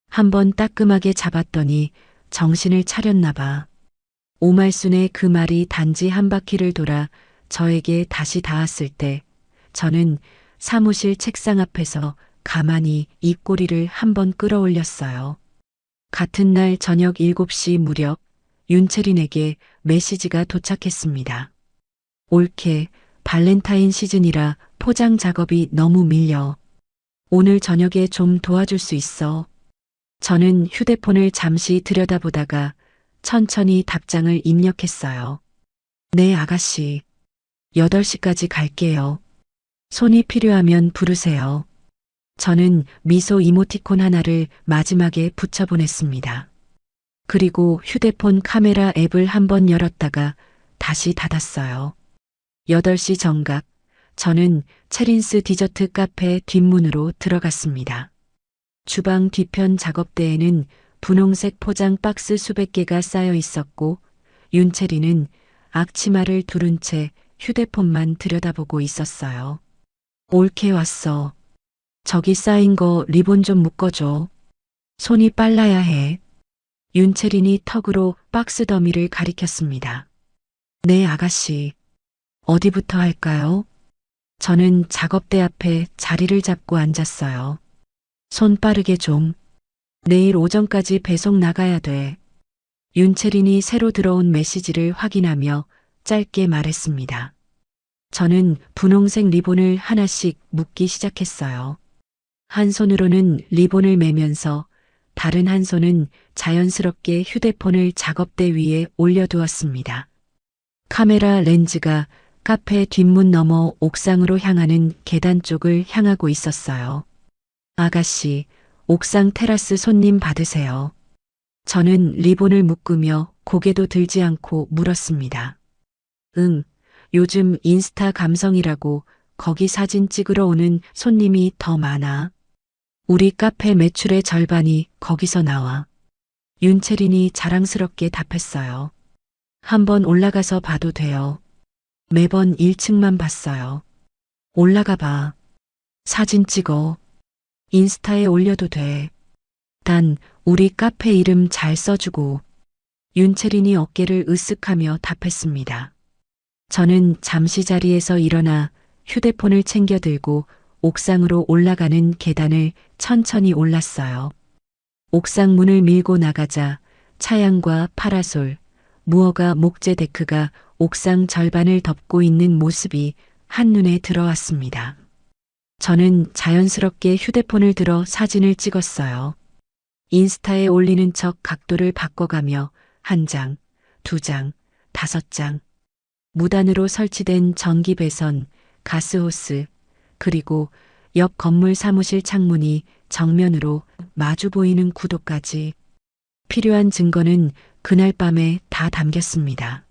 한번 따끔하게 잡았더니 정신을 차렸나 봐. 오말순의 그 말이 단지 한 바퀴를 돌아 저에게 다시 닿았을 때 저는 사무실 책상 앞에서 가만히 입꼬리를 한번 끌어올렸어요. 같은 날 저녁 7시 무렵 윤채린에게 메시지가 도착했습니다. 올케 발렌타인 시즌이라 포장 작업이 너무 밀려. 오늘 저녁에 좀 도와줄 수 있어. 저는 휴대폰을 잠시 들여다보다가 천천히 답장을 입력했어요. 네, 아가씨. 8시까지 갈게요. 손이 필요하면 부르세요. 저는 미소 이모티콘 하나를 마지막에 붙여보냈습니다. 그리고 휴대폰 카메라 앱을 한번 열었다가 다시 닫았어요. 8시 정각, 저는 체린스 디저트 카페 뒷문으로 들어갔습니다. 주방 뒤편 작업대에는 분홍색 포장 박스 수백 개가 쌓여 있었고 윤채리는 악치마를 두른 채 휴대폰만 들여다보고 있었어요. 올케 왔어. 저기 쌓인 거 리본 좀 묶어줘. 손이 빨라야 해. 윤채린이 턱으로 박스 더미를 가리켰습니다. 네, 아가씨. 어디부터 할까요? 저는 작업대 앞에 자리를 잡고 앉았어요. 손 빠르게 좀. 내일 오전까지 배송 나가야 돼. 윤채린이 새로 들어온 메시지를 확인하며 짧게 말했습니다. 저는 분홍색 리본을 하나씩 묶기 시작했어요. 한 손으로는 리본을 매면서 다른 한 손은 자연스럽게 휴대폰을 작업대 위에 올려두었습니다. 카메라 렌즈가 카페 뒷문 너머 옥상으로 향하는 계단 쪽을 향하고 있었어요. 아가씨, 옥상 테라스 손님 받으세요. 저는 리본을 묶으며 고개도 들지 않고 물었습니다. 응, 요즘 인스타 감성이라고 거기 사진 찍으러 오는 손님이 더 많아. 우리 카페 매출의 절반이 거기서 나와. 윤채린이 자랑스럽게 답했어요. 한번 올라가서 봐도 돼요. 매번 1층만 봤어요. 올라가 봐. 사진 찍어. 인스타에 올려도 돼. 단 우리 카페 이름 잘 써주고. 윤채린이 어깨를 으쓱하며 답했습니다. 저는 잠시 자리에서 일어나 휴대폰을 챙겨 들고 옥상으로 올라가는 계단을 천천히 올랐어요. 옥상 문을 밀고 나가자 차양과 파라솔, 무허가 목재 데크가 옥상 절반을 덮고 있는 모습이 한눈에 들어왔습니다. 저는 자연스럽게 휴대폰을 들어 사진을 찍었어요. 인스타에 올리는 척 각도를 바꿔가며 1장, 2장, 5장. 무단으로 설치된 전기 배선, 가스호스, 그리고 옆 건물 사무실 창문이 정면으로 마주 보이는 구도까지. 필요한 증거는 그날 밤에 다 담겼습니다.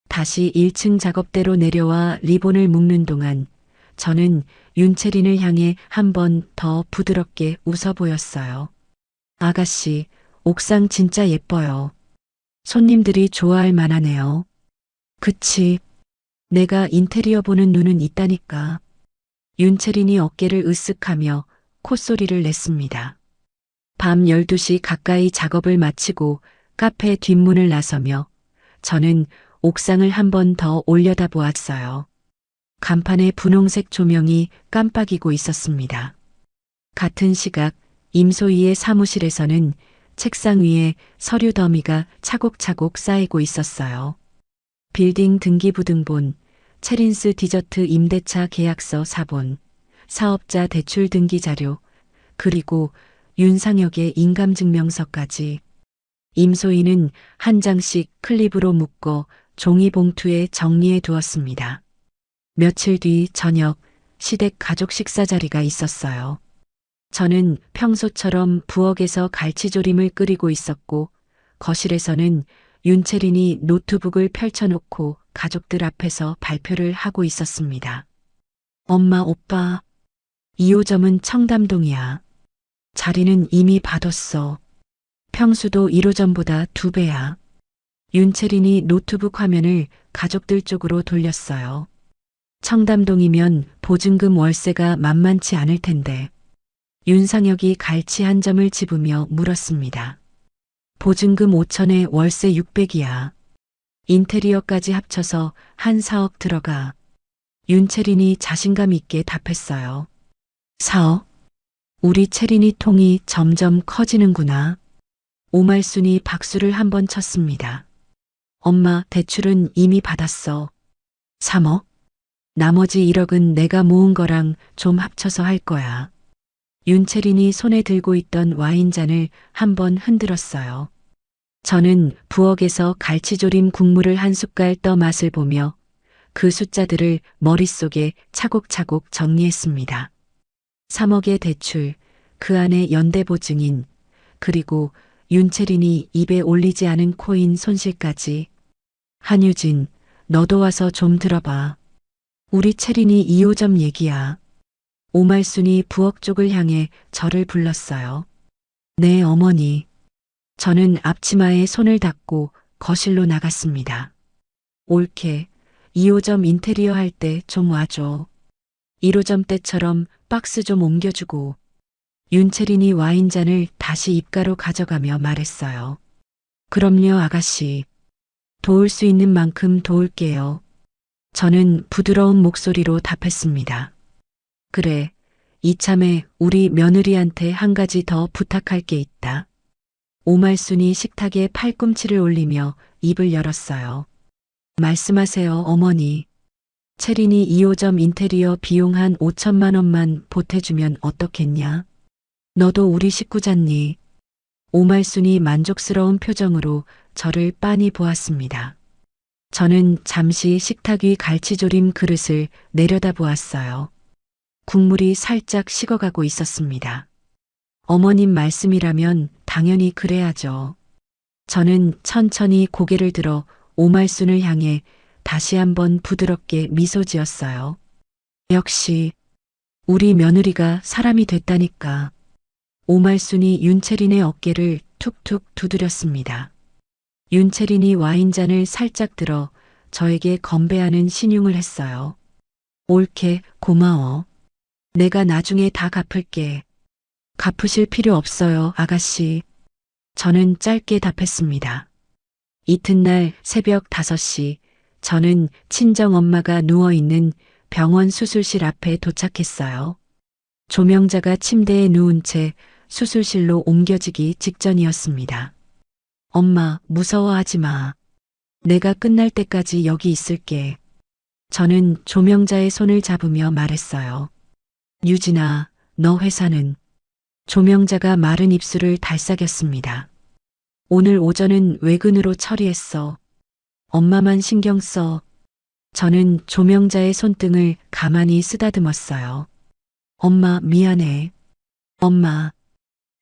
다시 1층 작업대로 내려와 리본을 묶는 동안 저는 윤채린을 향해 한 번 더 부드럽게 웃어 보였어요. 아가씨, 옥상 진짜 예뻐요. 손님들이 좋아할 만하네요. 그치. 내가 인테리어 보는 눈은 있다니까. 윤채린이 어깨를 으쓱하며 콧소리를 냈습니다. 밤 12시 가까이 작업을 마치고 카페 뒷문을 나서며 저는 옥상을 한 번 더 올려다보았어요. 간판에 분홍색 조명이 깜빡이고 있었습니다. 같은 시각 임소희의 사무실에서는 책상 위에 서류 더미가 차곡차곡 쌓이고 있었어요. 빌딩 등기부등본, 체린스 디저트 임대차 계약서 사본, 사업자 대출 등기 자료, 그리고 윤상혁의 인감증명서까지. 임소희는 한 장씩 클립으로 묶어 종이 봉투에 정리해 두었습니다. 며칠 뒤 저녁 시댁 가족 식사 자리가 있었어요. 저는 평소처럼 부엌에서 갈치조림을 끓이고 있었고 거실에서는 윤채린이 노트북을 펼쳐놓고 가족들 앞에서 발표를 하고 있었습니다. 엄마, 오빠, 2호점은 청담동이야. 자리는 이미 받았어. 평수도 1호점보다 2배야. 윤채린이 노트북 화면을 가족들 쪽으로 돌렸어요. 청담동이면 보증금 월세가 만만치 않을 텐데. 윤상혁이 갈치 한 점을 집으며 물었습니다. 보증금 5천에 월세 600이야. 인테리어까지 합쳐서 한 4억 들어가. 윤채린이 자신감 있게 답했어요. 4억? 우리 채린이 통이 점점 커지는구나. 오말순이 박수를 한번 쳤습니다. 엄마, 대출은 이미 받았어. 3억? 나머지 1억은 내가 모은 거랑 좀 합쳐서 할 거야. 윤채린이 손에 들고 있던 와인잔을 한번 흔들었어요. 저는 부엌에서 갈치조림 국물을 한 숟갈 떠 맛을 보며 그 숫자들을 머릿속에 차곡차곡 정리했습니다. 3억의 대출, 그 안에 연대보증인, 그리고 윤채린이 입에 올리지 않은 코인 손실까지. 한유진, 너도 와서 좀 들어봐. 우리 채린이 2호점 얘기야. 오말순이 부엌 쪽을 향해 저를 불렀어요. 네, 어머니. 저는 앞치마에 손을 닦고 거실로 나갔습니다. 옳게 2호점 인테리어 할 때 좀 와줘. 1호점 때처럼 박스 좀 옮겨주고. 윤채린이 와인잔을 다시 입가로 가져가며 말했어요. 그럼요, 아가씨. 도울 수 있는 만큼 도울게요. 저는 부드러운 목소리로 답했습니다. 그래, 이참에 우리 며느리한테 한 가지 더 부탁할 게 있다. 오말순이 식탁에 팔꿈치를 올리며 입을 열었어요. 말씀하세요, 어머니. 채린이 2호점 인테리어 비용 한 5천만 원만 보태주면 어떻겠냐? 너도 우리 식구잖니. 오말순이 만족스러운 표정으로 저를 빤히 보았습니다. 저는 잠시 식탁 위 갈치조림 그릇을 내려다보았어요. 국물이 살짝 식어가고 있었습니다. 어머님 말씀이라면 당연히 그래야죠. 저는 천천히 고개를 들어 오말순을 향해 다시 한번 부드럽게 미소 지었어요. 역시 우리 며느리가 사람이 됐다니까. 오말순이 윤채린의 어깨를 툭툭 두드렸습니다. 윤채린이 와인잔을 살짝 들어 저에게 건배하는 신용을 했어요. 옳게 고마워. 내가 나중에 다 갚을게. 갚으실 필요 없어요, 아가씨. 저는 짧게 답했습니다. 이튿날 새벽 5시, 저는 친정엄마가 누워있는 병원 수술실 앞에 도착했어요. 조명자가 침대에 누운 채 수술실로 옮겨지기 직전이었습니다. 엄마, 무서워하지 마. 내가 끝날 때까지 여기 있을게. 저는 조명자의 손을 잡으며 말했어요. 유진아, 너 회사는? 조명자가 마른 입술을 달싹였습니다. 오늘 오전은 외근으로 처리했어. 엄마만 신경 써. 저는 조명자의 손등을 가만히 쓰다듬었어요. 엄마, 미안해. 엄마,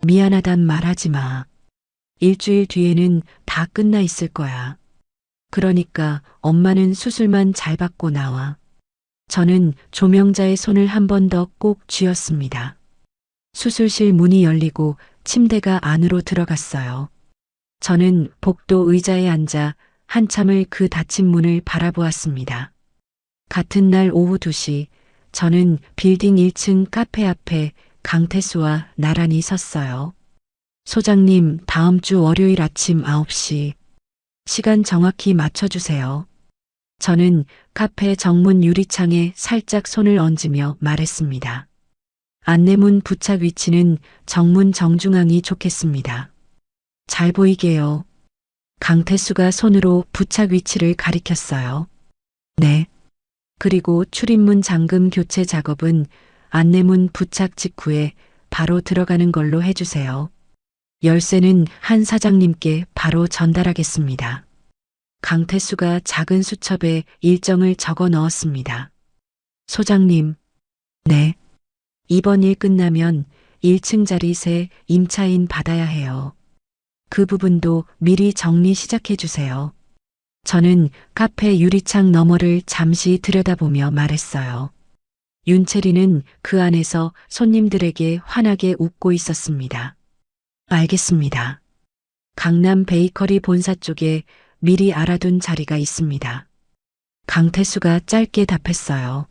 미안하단 말하지 마. 일주일 뒤에는 다 끝나 있을 거야. 그러니까 엄마는 수술만 잘 받고 나와. 저는 조명자의 손을 한 번 더 꼭 쥐었습니다. 수술실 문이 열리고 침대가 안으로 들어갔어요. 저는 복도 의자에 앉아 한참을 그 닫힌 문을 바라보았습니다. 같은 날 오후 2시, 저는 빌딩 1층 카페 앞에 강태수와 나란히 섰어요. 소장님, 다음 주 월요일 아침 9시. 시간 정확히 맞춰주세요. 저는 카페 정문 유리창에 살짝 손을 얹으며 말했습니다. 안내문 부착 위치는 정문 정중앙이 좋겠습니다. 잘 보이게요. 강태수가 손으로 부착 위치를 가리켰어요. 네. 그리고 출입문 잠금 교체 작업은 안내문 부착 직후에 바로 들어가는 걸로 해주세요. 열쇠는 한 사장님께 바로 전달하겠습니다. 강태수가 작은 수첩에 일정을 적어 넣었습니다. 소장님. 네. 이번 일 끝나면 1층 자릿세 임차인 받아야 해요. 그 부분도 미리 정리 시작해 주세요. 저는 카페 유리창 너머를 잠시 들여다보며 말했어요. 윤채리는 그 안에서 손님들에게 환하게 웃고 있었습니다. 알겠습니다. 강남 베이커리 본사 쪽에 미리 알아둔 자리가 있습니다. 강태수가 짧게 답했어요.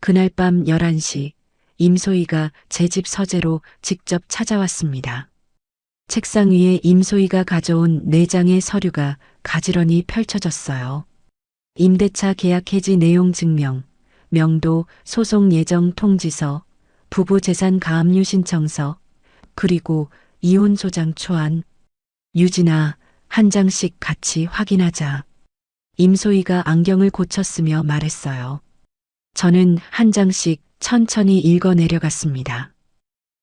그날 밤 11시, 임소희가 제 집 서재로 직접 찾아왔습니다. 책상 위에 임소희가 가져온 4장의 서류가 가지런히 펼쳐졌어요. 임대차 계약 해지 내용 증명, 명도 소송 예정 통지서, 부부 재산 가압류 신청서, 그리고 이혼 소장 초안. 유진아, 한 장씩 같이 확인하자. 임소희가 안경을 고쳤으며 말했어요. 저는 한 장씩 천천히 읽어 내려갔습니다.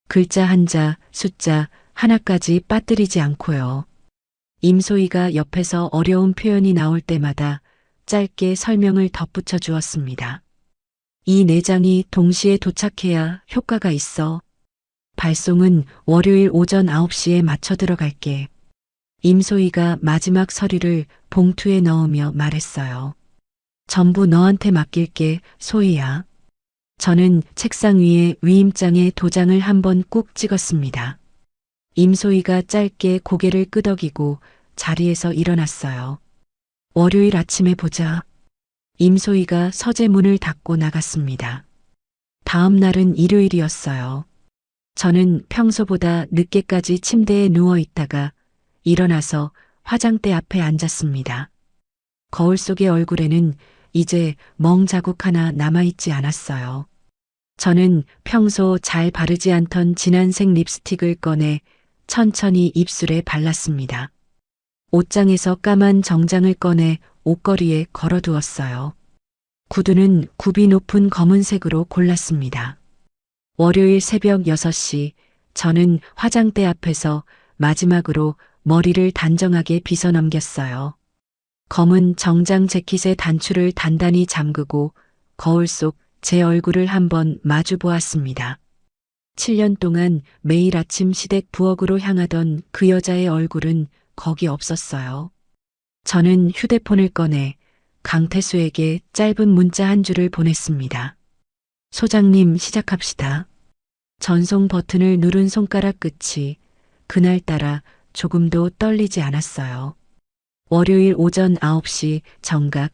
글자 한자, 숫자 하나까지 빠뜨리지 않고요. 임소희가 옆에서 어려운 표현이 나올 때마다 짧게 설명을 덧붙여 주었습니다. 이 4장이 동시에 도착해야 효과가 있어. 발송은 월요일 오전 9시에 맞춰 들어갈게. 임소희가 마지막 서류를 봉투에 넣으며 말했어요. 전부 너한테 맡길게, 소희야. 저는 책상 위에 위임장에 도장을 한번 꾹 찍었습니다. 임소희가 짧게 고개를 끄덕이고 자리에서 일어났어요. 월요일 아침에 보자. 임소희가 서재 문을 닫고 나갔습니다. 다음 날은 일요일이었어요. 저는 평소보다 늦게까지 침대에 누워 있다가 일어나서 화장대 앞에 앉았습니다. 거울 속의 얼굴에는 이제 멍 자국 하나 남아있지 않았어요. 저는 평소 잘 바르지 않던 진한색 립스틱을 꺼내 천천히 입술에 발랐습니다. 옷장에서 까만 정장을 꺼내 옷걸이에 걸어두었어요. 구두는 굽이 높은 검은색으로 골랐습니다. 월요일 새벽 6시, 저는 화장대 앞에서 마지막으로 머리를 단정하게 빗어 넘겼어요. 검은 정장 재킷의 단추를 단단히 잠그고 거울 속 제 얼굴을 한번 마주 보았습니다. 7년 동안 매일 아침 시댁 부엌으로 향하던 그 여자의 얼굴은 거기 없었어요. 저는 휴대폰을 꺼내 강태수에게 짧은 문자 한 줄을 보냈습니다. 소장님, 시작합시다. 전송 버튼을 누른 손가락 끝이 그날따라 조금도 떨리지 않았어요. 월요일 오전 9시 정각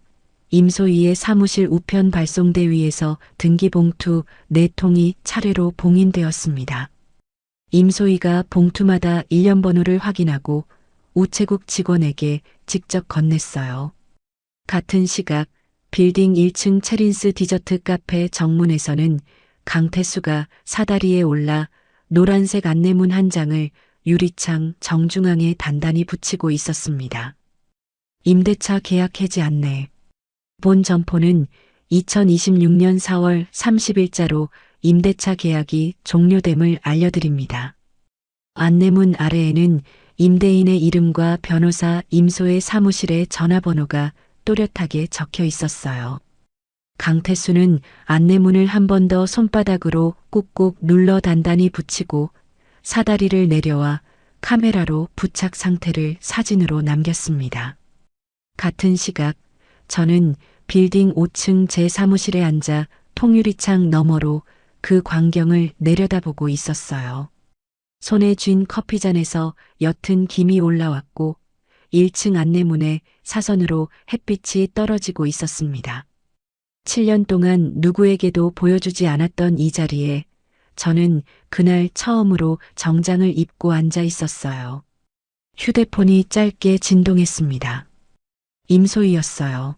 임소희의 사무실 우편 발송대 위에서 등기봉투 4통이 차례로 봉인되었습니다. 임소희가 봉투마다 일련 번호를 확인하고 우체국 직원에게 직접 건넸어요. 같은 시각 빌딩 1층 체린스 디저트 카페 정문에서는 강태수가 사다리에 올라 노란색 안내문 한 장을 유리창 정중앙에 단단히 붙이고 있었습니다. 임대차 계약 해지 안내. 본 점포는 2026년 4월 30일자로 임대차 계약이 종료됨을 알려드립니다. 안내문 아래에는 임대인의 이름과 변호사 임소의 사무실의 전화번호가 또렷하게 적혀 있었어요. 강태수는 안내문을 한 번 더 손바닥으로 꾹꾹 눌러 단단히 붙이고 사다리를 내려와 카메라로 부착 상태를 사진으로 남겼습니다. 같은 시각 저는 빌딩 5층 제 사무실에 앉아 통유리창 너머로 그 광경을 내려다보고 있었어요. 손에 쥔 커피잔에서 옅은 김이 올라왔고 1층 안내문에 사선으로 햇빛이 떨어지고 있었습니다. 7년 동안 누구에게도 보여주지 않았던 이 자리에 저는 그날 처음으로 정장을 입고 앉아 있었어요. 휴대폰이 짧게 진동했습니다. 임소희였어요.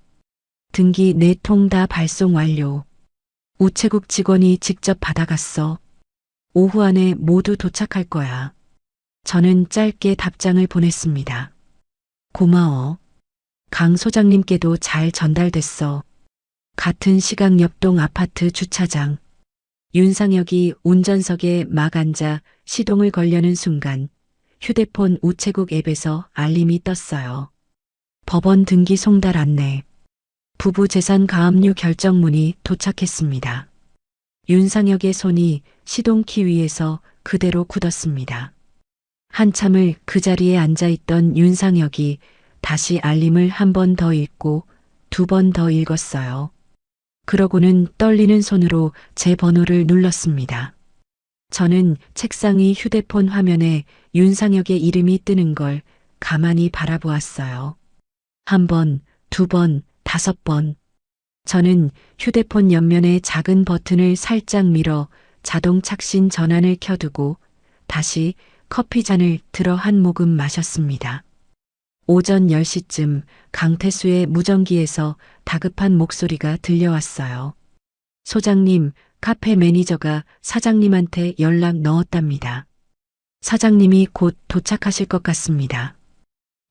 등기 4통 다 발송 완료. 우체국 직원이 직접 받아갔어. 오후 안에 모두 도착할 거야. 저는 짧게 답장을 보냈습니다. 고마워. 강 소장님께도 잘 전달됐어. 같은 시각 옆동 아파트 주차장. 윤상혁이 운전석에 막 앉아 시동을 걸려는 순간 휴대폰 우체국 앱에서 알림이 떴어요. 법원 등기 송달 안내. 부부 재산 가압류 결정문이 도착했습니다. 윤상혁의 손이 시동키 위에서 그대로 굳었습니다. 한참을 그 자리에 앉아있던 윤상혁이 다시 알림을 한 번 더 읽고 2번 더 읽었어요. 그러고는 떨리는 손으로 제 번호를 눌렀습니다. 저는 책상 위 휴대폰 화면에 윤상혁의 이름이 뜨는 걸 가만히 바라보았어요. 1번, 2번, 5번. 저는 휴대폰 옆면의 작은 버튼을 살짝 밀어 자동 착신 전환을 켜두고 다시 커피잔을 들어 한 모금 마셨습니다. 오전 10시쯤 강태수의 무전기에서 다급한 목소리가 들려왔어요. 소장님, 카페 매니저가 사장님한테 연락 넣었답니다. 사장님이 곧 도착하실 것 같습니다.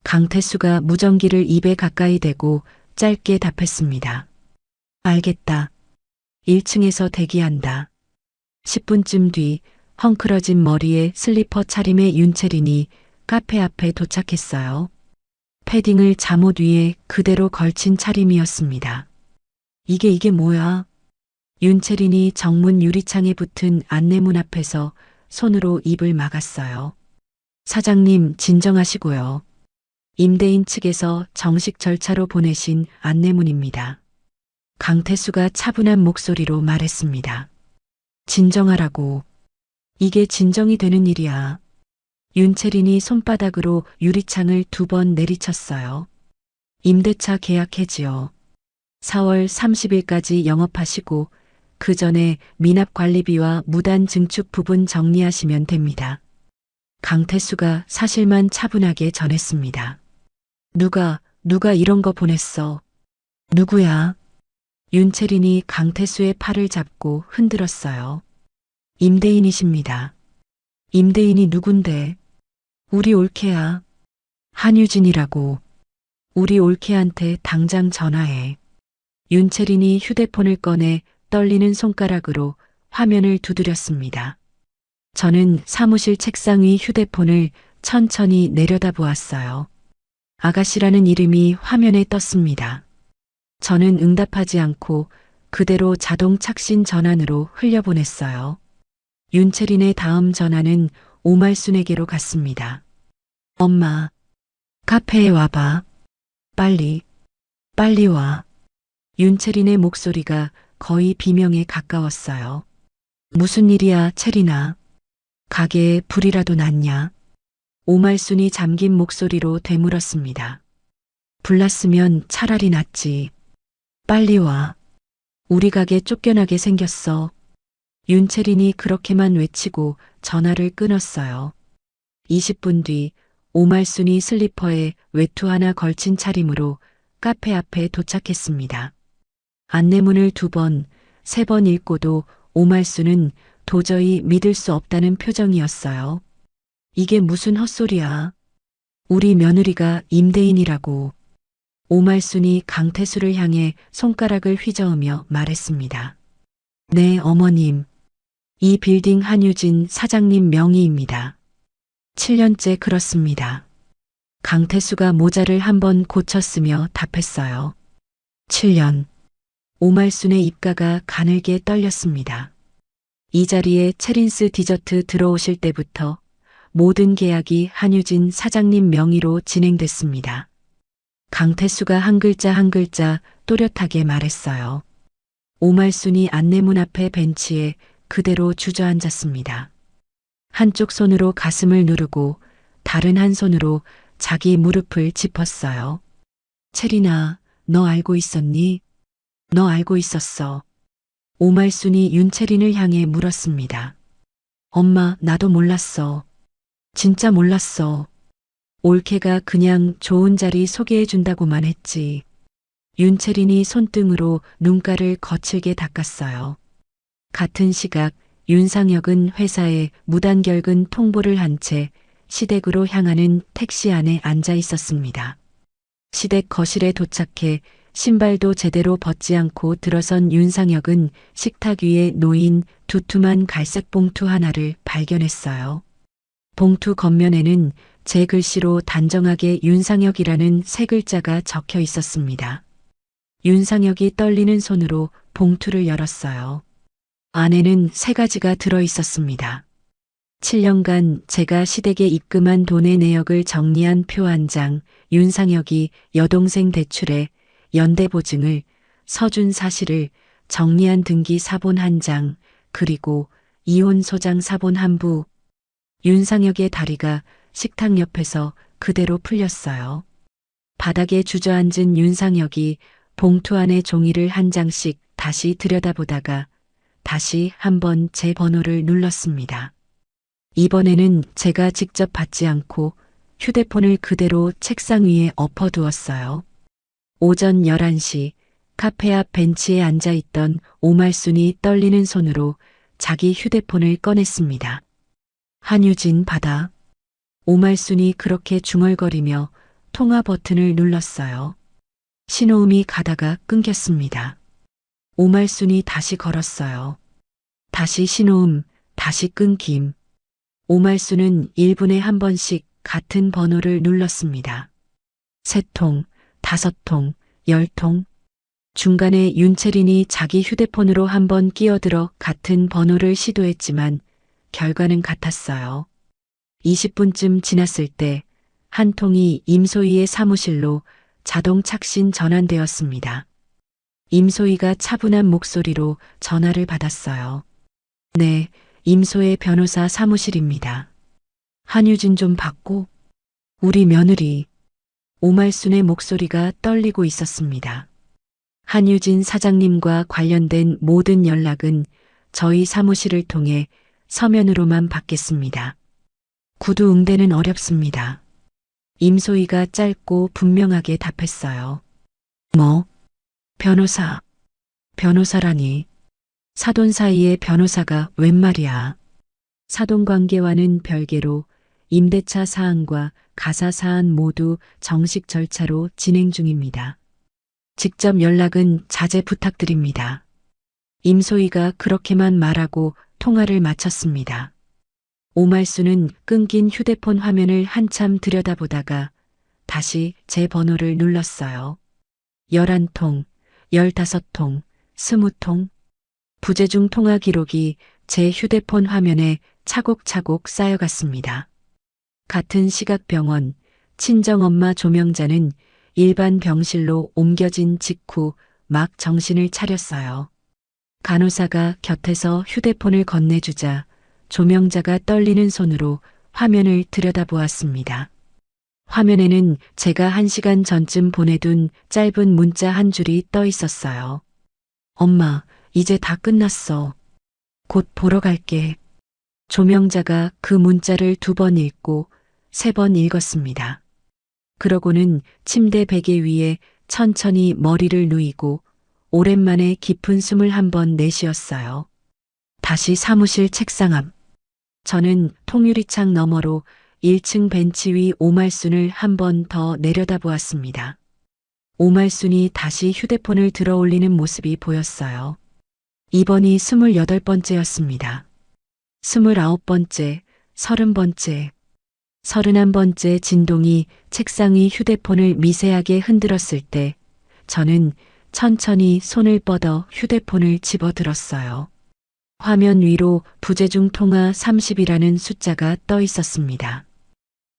강태수가 무전기를 입에 가까이 대고 짧게 답했습니다. 알겠다. 1층에서 대기한다. 10분쯤 뒤 헝클어진 머리에 슬리퍼 차림의 윤채린이 카페 앞에 도착했어요. 패딩을 잠옷 위에 그대로 걸친 차림이었습니다. 이게 뭐야? 윤채린이 정문 유리창에 붙은 안내문 앞에서 손으로 입을 막았어요. 사장님, 진정하시고요. 임대인 측에서 정식 절차로 보내신 안내문입니다. 강태수가 차분한 목소리로 말했습니다. 진정하라고. 이게 진정이 되는 일이야. 윤채린이 손바닥으로 유리창을 2번 내리쳤어요. 임대차 계약 해지요. 4월 30일까지 영업하시고 그 전에 미납 관리비와 무단 증축 부분 정리하시면 됩니다. 강태수가 사실만 차분하게 전했습니다. 누가 이런 거 보냈어? 누구야? 윤채린이 강태수의 팔을 잡고 흔들었어요. 임대인이십니다. 임대인이 누군데? 우리 올케야. 한유진이라고. 우리 올케한테 당장 전화해. 윤채린이 휴대폰을 꺼내 떨리는 손가락으로 화면을 두드렸습니다. 저는 사무실 책상 위 휴대폰을 천천히 내려다보았어요. 아가씨라는 이름이 화면에 떴습니다. 저는 응답하지 않고 그대로 자동 착신 전환으로 흘려보냈어요. 윤채린의 다음 전화는 오말순에게로 갔습니다. 엄마, 카페에 와봐. 빨리 와. 윤채린의 목소리가 거의 비명에 가까웠어요. 무슨 일이야, 체리나. 가게에 불이라도 났냐? 오말순이 잠긴 목소리로 되물었습니다. 불났으면 차라리 낫지. 빨리 와. 우리 가게 쫓겨나게 생겼어. 윤채린이 그렇게만 외치고 전화를 끊었어요. 20분 뒤 오말순이 슬리퍼에 외투 하나 걸친 차림으로 카페 앞에 도착했습니다. 안내문을 2번, 3번 읽고도 오말순은 도저히 믿을 수 없다는 표정이었어요. 이게 무슨 헛소리야. 우리 며느리가 임대인이라고. 오말순이 강태수를 향해 손가락을 휘저으며 말했습니다. 네, 어머님. 이 빌딩 한유진 사장님 명의입니다. 7년째 그렇습니다. 강태수가 모자를 한번 고쳤으며 답했어요. 7년. 오말순의 입가가 가늘게 떨렸습니다. 이 자리에 체린스 디저트 들어오실 때부터 모든 계약이 한유진 사장님 명의로 진행됐습니다. 강태수가 한 글자 한 글자 또렷하게 말했어요. 오말순이 안내문 앞에 벤치에 그대로 주저앉았습니다. 한쪽 손으로 가슴을 누르고 다른 한 손으로 자기 무릎을 짚었어요. 체리나, 너 알고 있었니? 너 알고 있었어. 오말순이 윤채린을 향해 물었습니다. 엄마, 나도 몰랐어. 진짜 몰랐어. 올케가 그냥 좋은 자리 소개해준다고만 했지. 윤채린이 손등으로 눈가를 거칠게 닦았어요. 같은 시각 윤상혁은 회사에 무단결근 통보를 한 채 시댁으로 향하는 택시 안에 앉아 있었습니다. 시댁 거실에 도착해 신발도 제대로 벗지 않고 들어선 윤상혁은 식탁 위에 놓인 두툼한 갈색 봉투 하나를 발견했어요. 봉투 겉면에는 제 글씨로 단정하게 윤상혁이라는 세 글자가 적혀 있었습니다. 윤상혁이 떨리는 손으로 봉투를 열었어요. 안에는 3가지가 들어 있었습니다. 7년간 제가 시댁에 입금한 돈의 내역을 정리한 표 1장, 윤상혁이 여동생 대출에 연대보증을, 서준 사실을 정리한 등기 사본 1장, 그리고 이혼 소장 사본 1부. 윤상혁의 다리가 식탁 옆에서 그대로 풀렸어요. 바닥에 주저앉은 윤상혁이 봉투 안의 종이를 1장씩 다시 들여다보다가 다시 한번 제 번호를 눌렀습니다. 이번에는 제가 직접 받지 않고 휴대폰을 그대로 책상 위에 엎어두었어요. 오전 11시 카페 앞 벤치에 앉아있던 오말순이 떨리는 손으로 자기 휴대폰을 꺼냈습니다. 한유진 받아. 오말순이 그렇게 중얼거리며 통화 버튼을 눌렀어요. 신호음이 가다가 끊겼습니다. 오말순이 다시 걸었어요. 다시 신호음, 다시 끊김. 오말순은 1분에 한 번씩 같은 번호를 눌렀습니다. 3통, 5통, 10통. 중간에 윤채린이 자기 휴대폰으로 한번 끼어들어 같은 번호를 시도했지만 결과는 같았어요. 20분쯤 지났을 때 한 통이 임소희의 사무실로 자동 착신 전환되었습니다. 임소희가 차분한 목소리로 전화를 받았어요. 네, 임소의 변호사 사무실입니다. 한유진 좀 받고. 우리 며느리. 오말순의 목소리가 떨리고 있었습니다. 한유진 사장님과 관련된 모든 연락은 저희 사무실을 통해 서면으로만 받겠습니다. 구두 응대는 어렵습니다. 임소희가 짧고 분명하게 답했어요. 뭐? 변호사. 변호사라니. 사돈 사이의 변호사가 웬 말이야. 사돈관계와는 별개로 임대차 사안과 가사 사안 모두 정식 절차로 진행 중입니다. 직접 연락은 자제 부탁드립니다. 임소희가 그렇게만 말하고 통화를 마쳤습니다. 오말순은 끊긴 휴대폰 화면을 한참 들여다보다가 다시 제 번호를 눌렀어요. 11통, 15통, 20통. 부재중 통화 기록이 제 휴대폰 화면에 차곡차곡 쌓여갔습니다. 같은 시각 병원, 친정엄마 조명자는 일반 병실로 옮겨진 직후 막 정신을 차렸어요. 간호사가 곁에서 휴대폰을 건네주자 조명자가 떨리는 손으로 화면을 들여다보았습니다. 화면에는 제가 1시간 전쯤 보내둔 짧은 문자 한 줄이 떠 있었어요. 엄마, 이제 다 끝났어. 곧 보러 갈게. 조명자가 그 문자를 2번 읽고 3번 읽었습니다. 그러고는 침대 베개 위에 천천히 머리를 누이고 오랜만에 깊은 숨을 한 번 내쉬었어요. 다시 사무실 책상 앞. 저는 통유리창 너머로 1층 벤치 위 오말순을 한 번 더 내려다보았습니다. 오말순이 다시 휴대폰을 들어 올리는 모습이 보였어요. 이번이 28번째였습니다. 29번째, 30번째, 31번째 진동이 책상 위 휴대폰을 미세하게 흔들었을 때 저는 천천히 손을 뻗어 휴대폰을 집어들었어요. 화면 위로 부재중 통화 30이라는 숫자가 떠 있었습니다.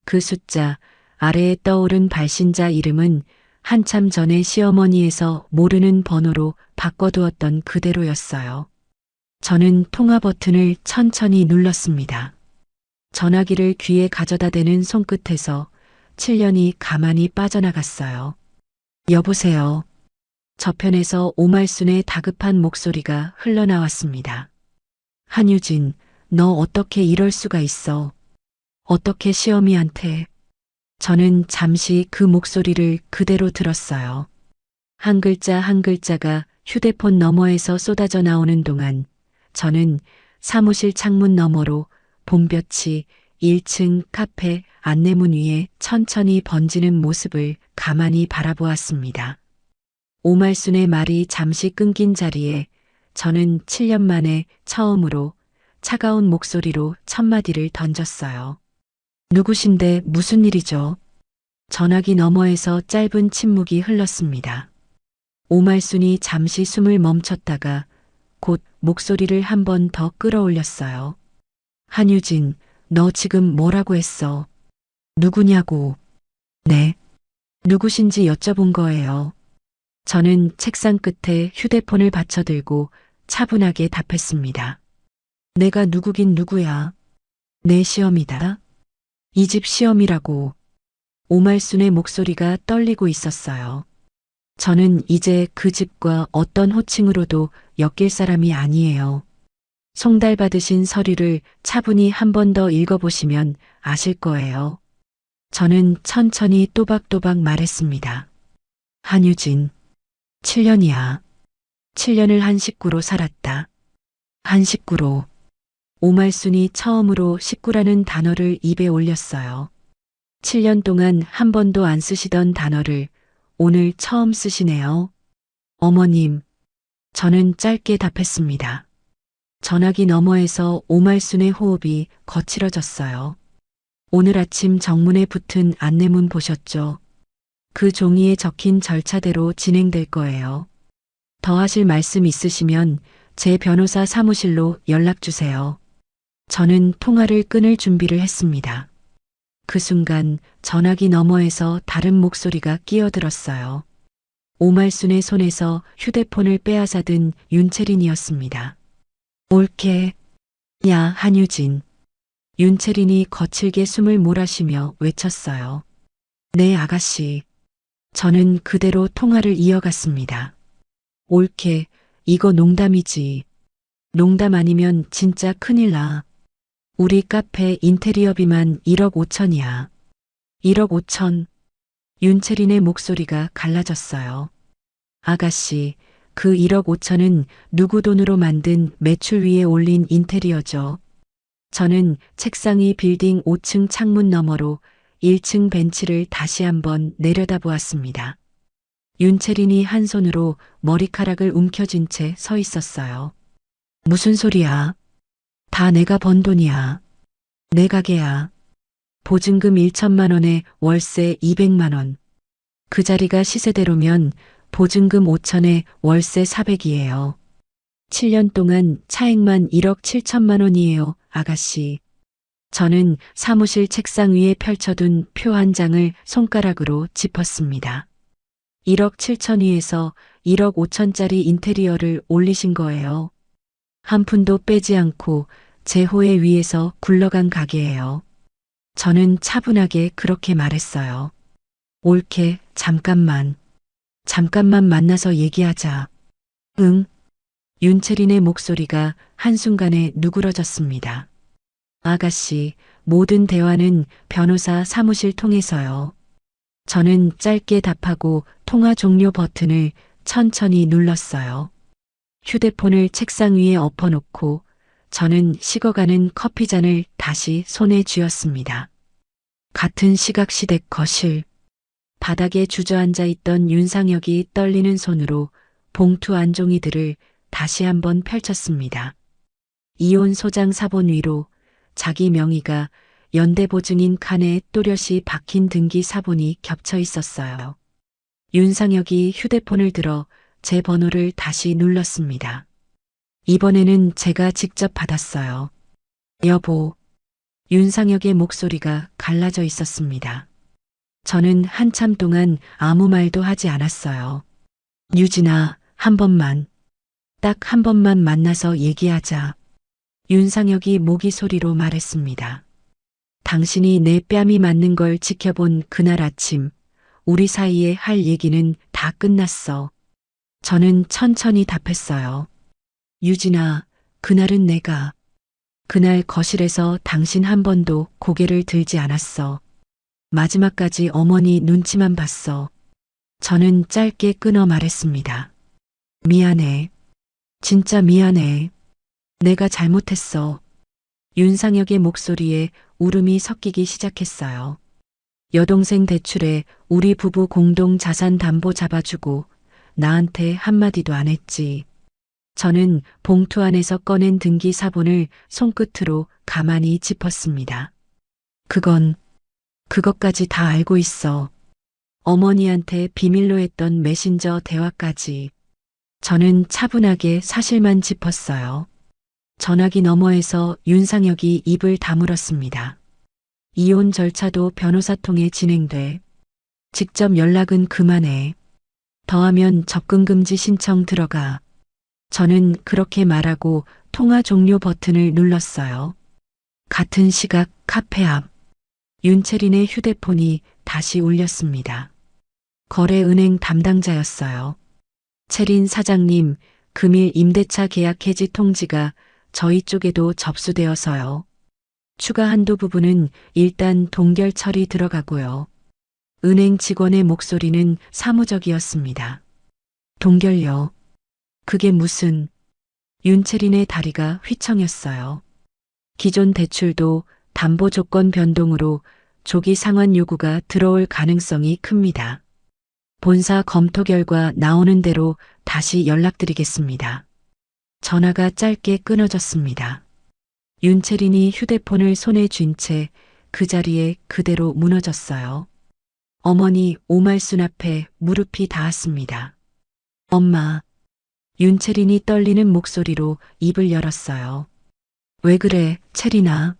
그 숫자 아래에 떠오른 발신자 이름은 한참 전에 시어머니에서 모르는 번호로 바꿔두었던 그대로였어요. 저는 통화 버튼을 천천히 눌렀습니다. 전화기를 귀에 가져다 대는 손끝에서 7년이 가만히 빠져나갔어요. 여보세요. 저편에서 오말순의 다급한 목소리가 흘러나왔습니다. 한유진, 너 어떻게 이럴 수가 있어? 어떻게 시어미한테? 저는 잠시 그 목소리를 그대로 들었어요. 한 글자 한 글자가 휴대폰 너머에서 쏟아져 나오는 동안 저는 사무실 창문 너머로 봄볕이 1층 카페 안내문 위에 천천히 번지는 모습을 가만히 바라보았습니다. 오말순의 말이 잠시 끊긴 자리에 저는 7년 만에 처음으로 차가운 목소리로 첫마디를 던졌어요. 누구신데 무슨 일이죠? 전화기 너머에서 짧은 침묵이 흘렀습니다. 오말순이 잠시 숨을 멈췄다가 곧 목소리를 한 번 더 끌어올렸어요. 한유진, 너 지금 뭐라고 했어? 누구냐고. 네. 누구신지 여쭤본 거예요. 저는 책상 끝에 휴대폰을 받쳐들고 차분하게 답했습니다. 내가 누구긴 누구야. 내 시험이다. 이 집 시험이라고. 오말순의 목소리가 떨리고 있었어요. 저는 이제 그 집과 어떤 호칭으로도 엮일 사람이 아니에요. 송달받으신 서류를 차분히 한 번 더 읽어보시면 아실 거예요. 저는 천천히 또박또박 말했습니다. 한유진, 7년이야. 7년을 한 식구로 살았다. 한 식구로. 오말순이 처음으로 식구라는 단어를 입에 올렸어요. 7년 동안 한 번도 안 쓰시던 단어를 오늘 처음 쓰시네요. 어머님. 저는 짧게 답했습니다. 전화기 너머에서 오말순의 호흡이 거칠어졌어요. 오늘 아침 정문에 붙은 안내문 보셨죠? 그 종이에 적힌 절차대로 진행될 거예요. 더 하실 말씀 있으시면 제 변호사 사무실로 연락 주세요. 저는 통화를 끊을 준비를 했습니다. 그 순간 전화기 너머에서 다른 목소리가 끼어들었어요. 오말순의 손에서 휴대폰을 빼앗아든 윤채린이었습니다. 옳게. 야, 한유진. 윤채린이 거칠게 숨을 몰아쉬며 외쳤어요. 네, 아가씨. 저는 그대로 통화를 이어갔습니다. 옳게, 이거 농담이지. 농담 아니면 진짜 큰일 나. 우리 카페 인테리어비만 1억 5천이야. 1억 5천. 윤채린의 목소리가 갈라졌어요. 아가씨, 그 1억 5천은 누구 돈으로 만든 매출 위에 올린 인테리어죠. 저는 책상이 빌딩 5층 창문 너머로 1층 벤치를 다시 한번 내려다보았습니다. 윤채린이 한 손으로 머리카락을 움켜쥔 채 서 있었어요. 무슨 소리야? 다 내가 번 돈이야. 내 가게야. 보증금 1천만 원에 월세 200만 원. 그 자리가 시세대로면 보증금 5천에 월세 400이에요. 7년 동안 차액만 1억 7천만 원이에요, 아가씨. 저는 사무실 책상 위에 펼쳐둔 표 한 장을 손가락으로 짚었습니다. 1억 7천 위에서 1억 5천짜리 인테리어를 올리신 거예요. 한 푼도 빼지 않고 제 호의 위에서 굴러간 가게예요. 저는 차분하게 그렇게 말했어요. 옳게, 잠깐만 만나서 얘기하자. 응. 윤채린의 목소리가 한순간에 누그러졌습니다. 아가씨, 모든 대화는 변호사 사무실 통해서요. 저는 짧게 답하고 통화 종료 버튼을 천천히 눌렀어요. 휴대폰을 책상 위에 엎어놓고 저는 식어가는 커피잔을 다시 손에 쥐었습니다. 같은 시각 시댁 거실. 바닥에 주저앉아 있던 윤상혁이 떨리는 손으로 봉투 안종이들을 다시 한번 펼쳤습니다. 이혼 소장 사본 위로 자기 명의가 연대보증인 칸에 또렷이 박힌 등기 사본이 겹쳐 있었어요. 윤상혁이 휴대폰을 들어 제 번호를 다시 눌렀습니다. 이번에는 제가 직접 받았어요. 여보. 윤상혁의 목소리가 갈라져 있었습니다. 저는 한참 동안 아무 말도 하지 않았어요. 유진아, 한 번만, 딱 한 번만 만나서 얘기하자. 윤상혁이 모기 소리로 말했습니다. 당신이 내 뺨이 맞는 걸 지켜본 그날 아침, 우리 사이에 할 얘기는 다 끝났어. 저는 천천히 답했어요. 유진아, 그날은 내가. 그날 거실에서 당신 한 번도 고개를 들지 않았어. 마지막까지 어머니 눈치만 봤어. 저는 짧게 끊어 말했습니다. 미안해. 진짜 미안해. 내가 잘못했어. 윤상혁의 목소리에 울음이 섞이기 시작했어요. 여동생 대출에 우리 부부 공동 자산 담보 잡아주고 나한테 한마디도 안 했지. 저는 봉투 안에서 꺼낸 등기 사본을 손끝으로 가만히 짚었습니다. 그것까지 다 알고 있어. 어머니한테 비밀로 했던 메신저 대화까지. 저는 차분하게 사실만 짚었어요. 전화기 너머에서 윤상혁이 입을 다물었습니다. 이혼 절차도 변호사 통해 진행돼. 직접 연락은 그만해. 더하면 접근금지 신청 들어가. 저는 그렇게 말하고 통화 종료 버튼을 눌렀어요. 같은 시각 카페 앞. 윤채린의 휴대폰이 다시 울렸습니다. 거래은행 담당자였어요. 채린 사장님, 금일 임대차 계약 해지 통지가 저희 쪽에도 접수되어서요. 추가 한도 부분은 일단 동결 처리 들어가고요. 은행 직원의 목소리는 사무적이었습니다. 동결요. 그게 무슨... 윤채린의 다리가 휘청였어요. 기존 대출도 담보 조건 변동으로 조기 상환 요구가 들어올 가능성이 큽니다. 본사 검토 결과 나오는 대로 다시 연락드리겠습니다. 전화가 짧게 끊어졌습니다. 윤채린이 휴대폰을 손에 쥔 채 그 자리에 그대로 무너졌어요. 어머니 오말순 앞에 무릎이 닿았습니다. 엄마. 윤채린이 떨리는 목소리로 입을 열었어요. 왜 그래, 채린아.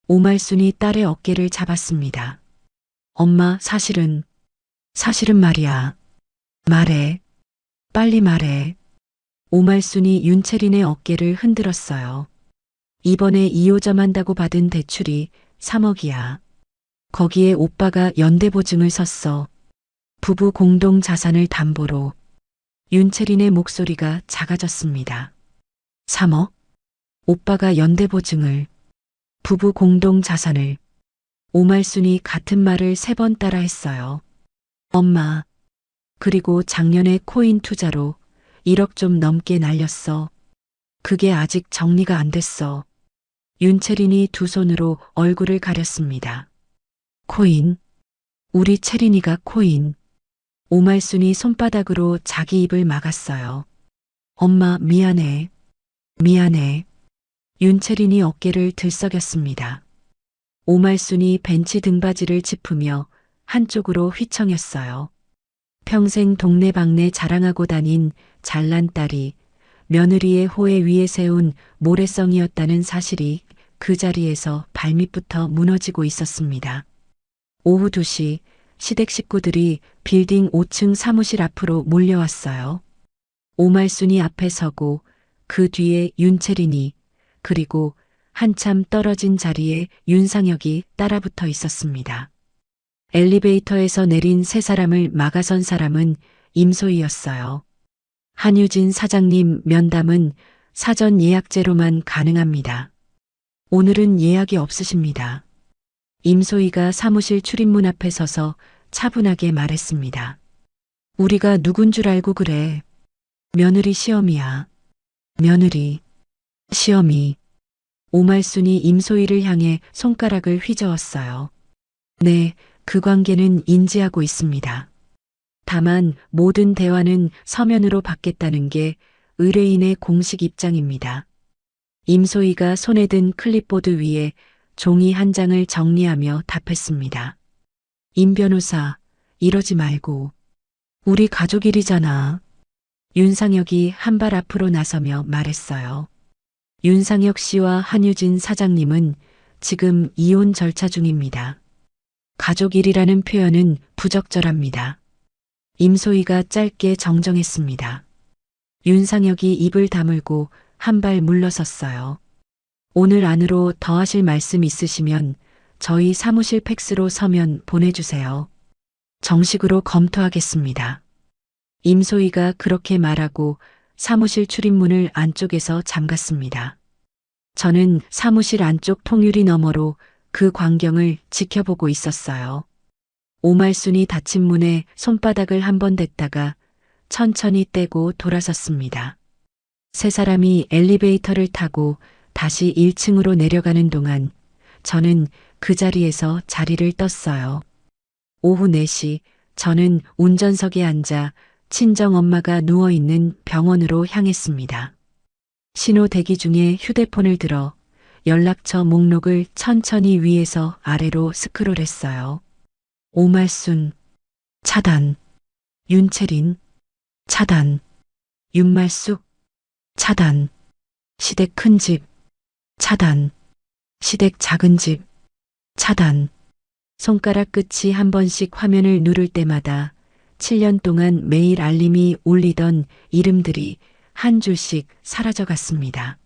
오말순이 딸의 어깨를 잡았습니다. 엄마, 사실은 말이야. 말해. 빨리 말해. 오말순이 윤채린의 어깨를 흔들었어요. 이번에 2호점 한다고 받은 대출이 3억이야. 거기에 오빠가 연대보증을 섰어. 부부 공동 자산을 담보로. 윤채린의 목소리가 작아졌습니다. 3억? 오빠가 연대보증을, 부부 공동 자산을. 오말순이 같은 말을 3번 따라 했어요. 엄마. 그리고 작년에 코인 투자로 1억 좀 넘게 날렸어. 그게 아직 정리가 안 됐어. 윤채린이 두 손으로 얼굴을 가렸습니다. 코인. 우리 채린이가 코인. 오말순이 손바닥으로 자기 입을 막았어요. 엄마, 미안해. 미안해. 윤채린이 어깨를 들썩였습니다. 오말순이 벤치 등받이를 짚으며 한쪽으로 휘청였어요. 평생 동네방네 자랑하고 다닌 잘난 딸이 며느리의 호에 위에 세운 모래성이었다는 사실이 그 자리에서 발밑부터 무너지고 있었습니다. 오후 2시 시댁 식구들이 빌딩 5층 사무실 앞으로 몰려왔어요. 오말순이 앞에 서고 그 뒤에 윤채린이, 그리고 한참 떨어진 자리에 윤상혁이 따라붙어 있었습니다. 엘리베이터에서 내린 세 사람을 막아선 사람은 임소희였어요. 한유진 사장님 면담은 사전 예약제로만 가능합니다. 오늘은 예약이 없으십니다. 임소희가 사무실 출입문 앞에 서서 차분하게 말했습니다. 우리가 누군 줄 알고 그래. 며느리 시험이야. 며느리 시험이. 오말순이 임소희를 향해 손가락을 휘저었어요. 네, 그 관계는 인지하고 있습니다. 다만 모든 대화는 서면으로 받겠다는 게 의뢰인의 공식 입장입니다. 임소희가 손에 든 클립보드 위에 종이 한 장을 정리하며 답했습니다. 임 변호사, 이러지 말고. 우리 가족 일이잖아. 윤상혁이 한 발 앞으로 나서며 말했어요. 윤상혁 씨와 한유진 사장님은 지금 이혼 절차 중입니다. 가족 일이라는 표현은 부적절합니다. 임소희가 짧게 정정했습니다. 윤상혁이 입을 다물고 한 발 물러섰어요. 오늘 안으로 더 하실 말씀 있으시면 저희 사무실 팩스로 서면 보내주세요. 정식으로 검토하겠습니다. 임소희가 그렇게 말하고 사무실 출입문을 안쪽에서 잠갔습니다. 저는 사무실 안쪽 통유리 너머로 그 광경을 지켜보고 있었어요. 오말순이 닫힌 문에 손바닥을 한번 댔다가 천천히 떼고 돌아섰습니다. 세 사람이 엘리베이터를 타고 다시 1층으로 내려가는 동안 저는 그 자리에서 자리를 떴어요. 오후 4시 저는 운전석에 앉아 친정엄마가 누워있는 병원으로 향했습니다. 신호 대기 중에 휴대폰을 들어 연락처 목록을 천천히 위에서 아래로 스크롤했어요. 오말순, 차단. 윤채린, 차단. 윤말숙, 차단. 시댁 큰 집, 차단. 시댁 작은 집, 차단. 손가락 끝이 한 번씩 화면을 누를 때마다 7년 동안 매일 알림이 울리던 이름들이 한 줄씩 사라져 갔습니다.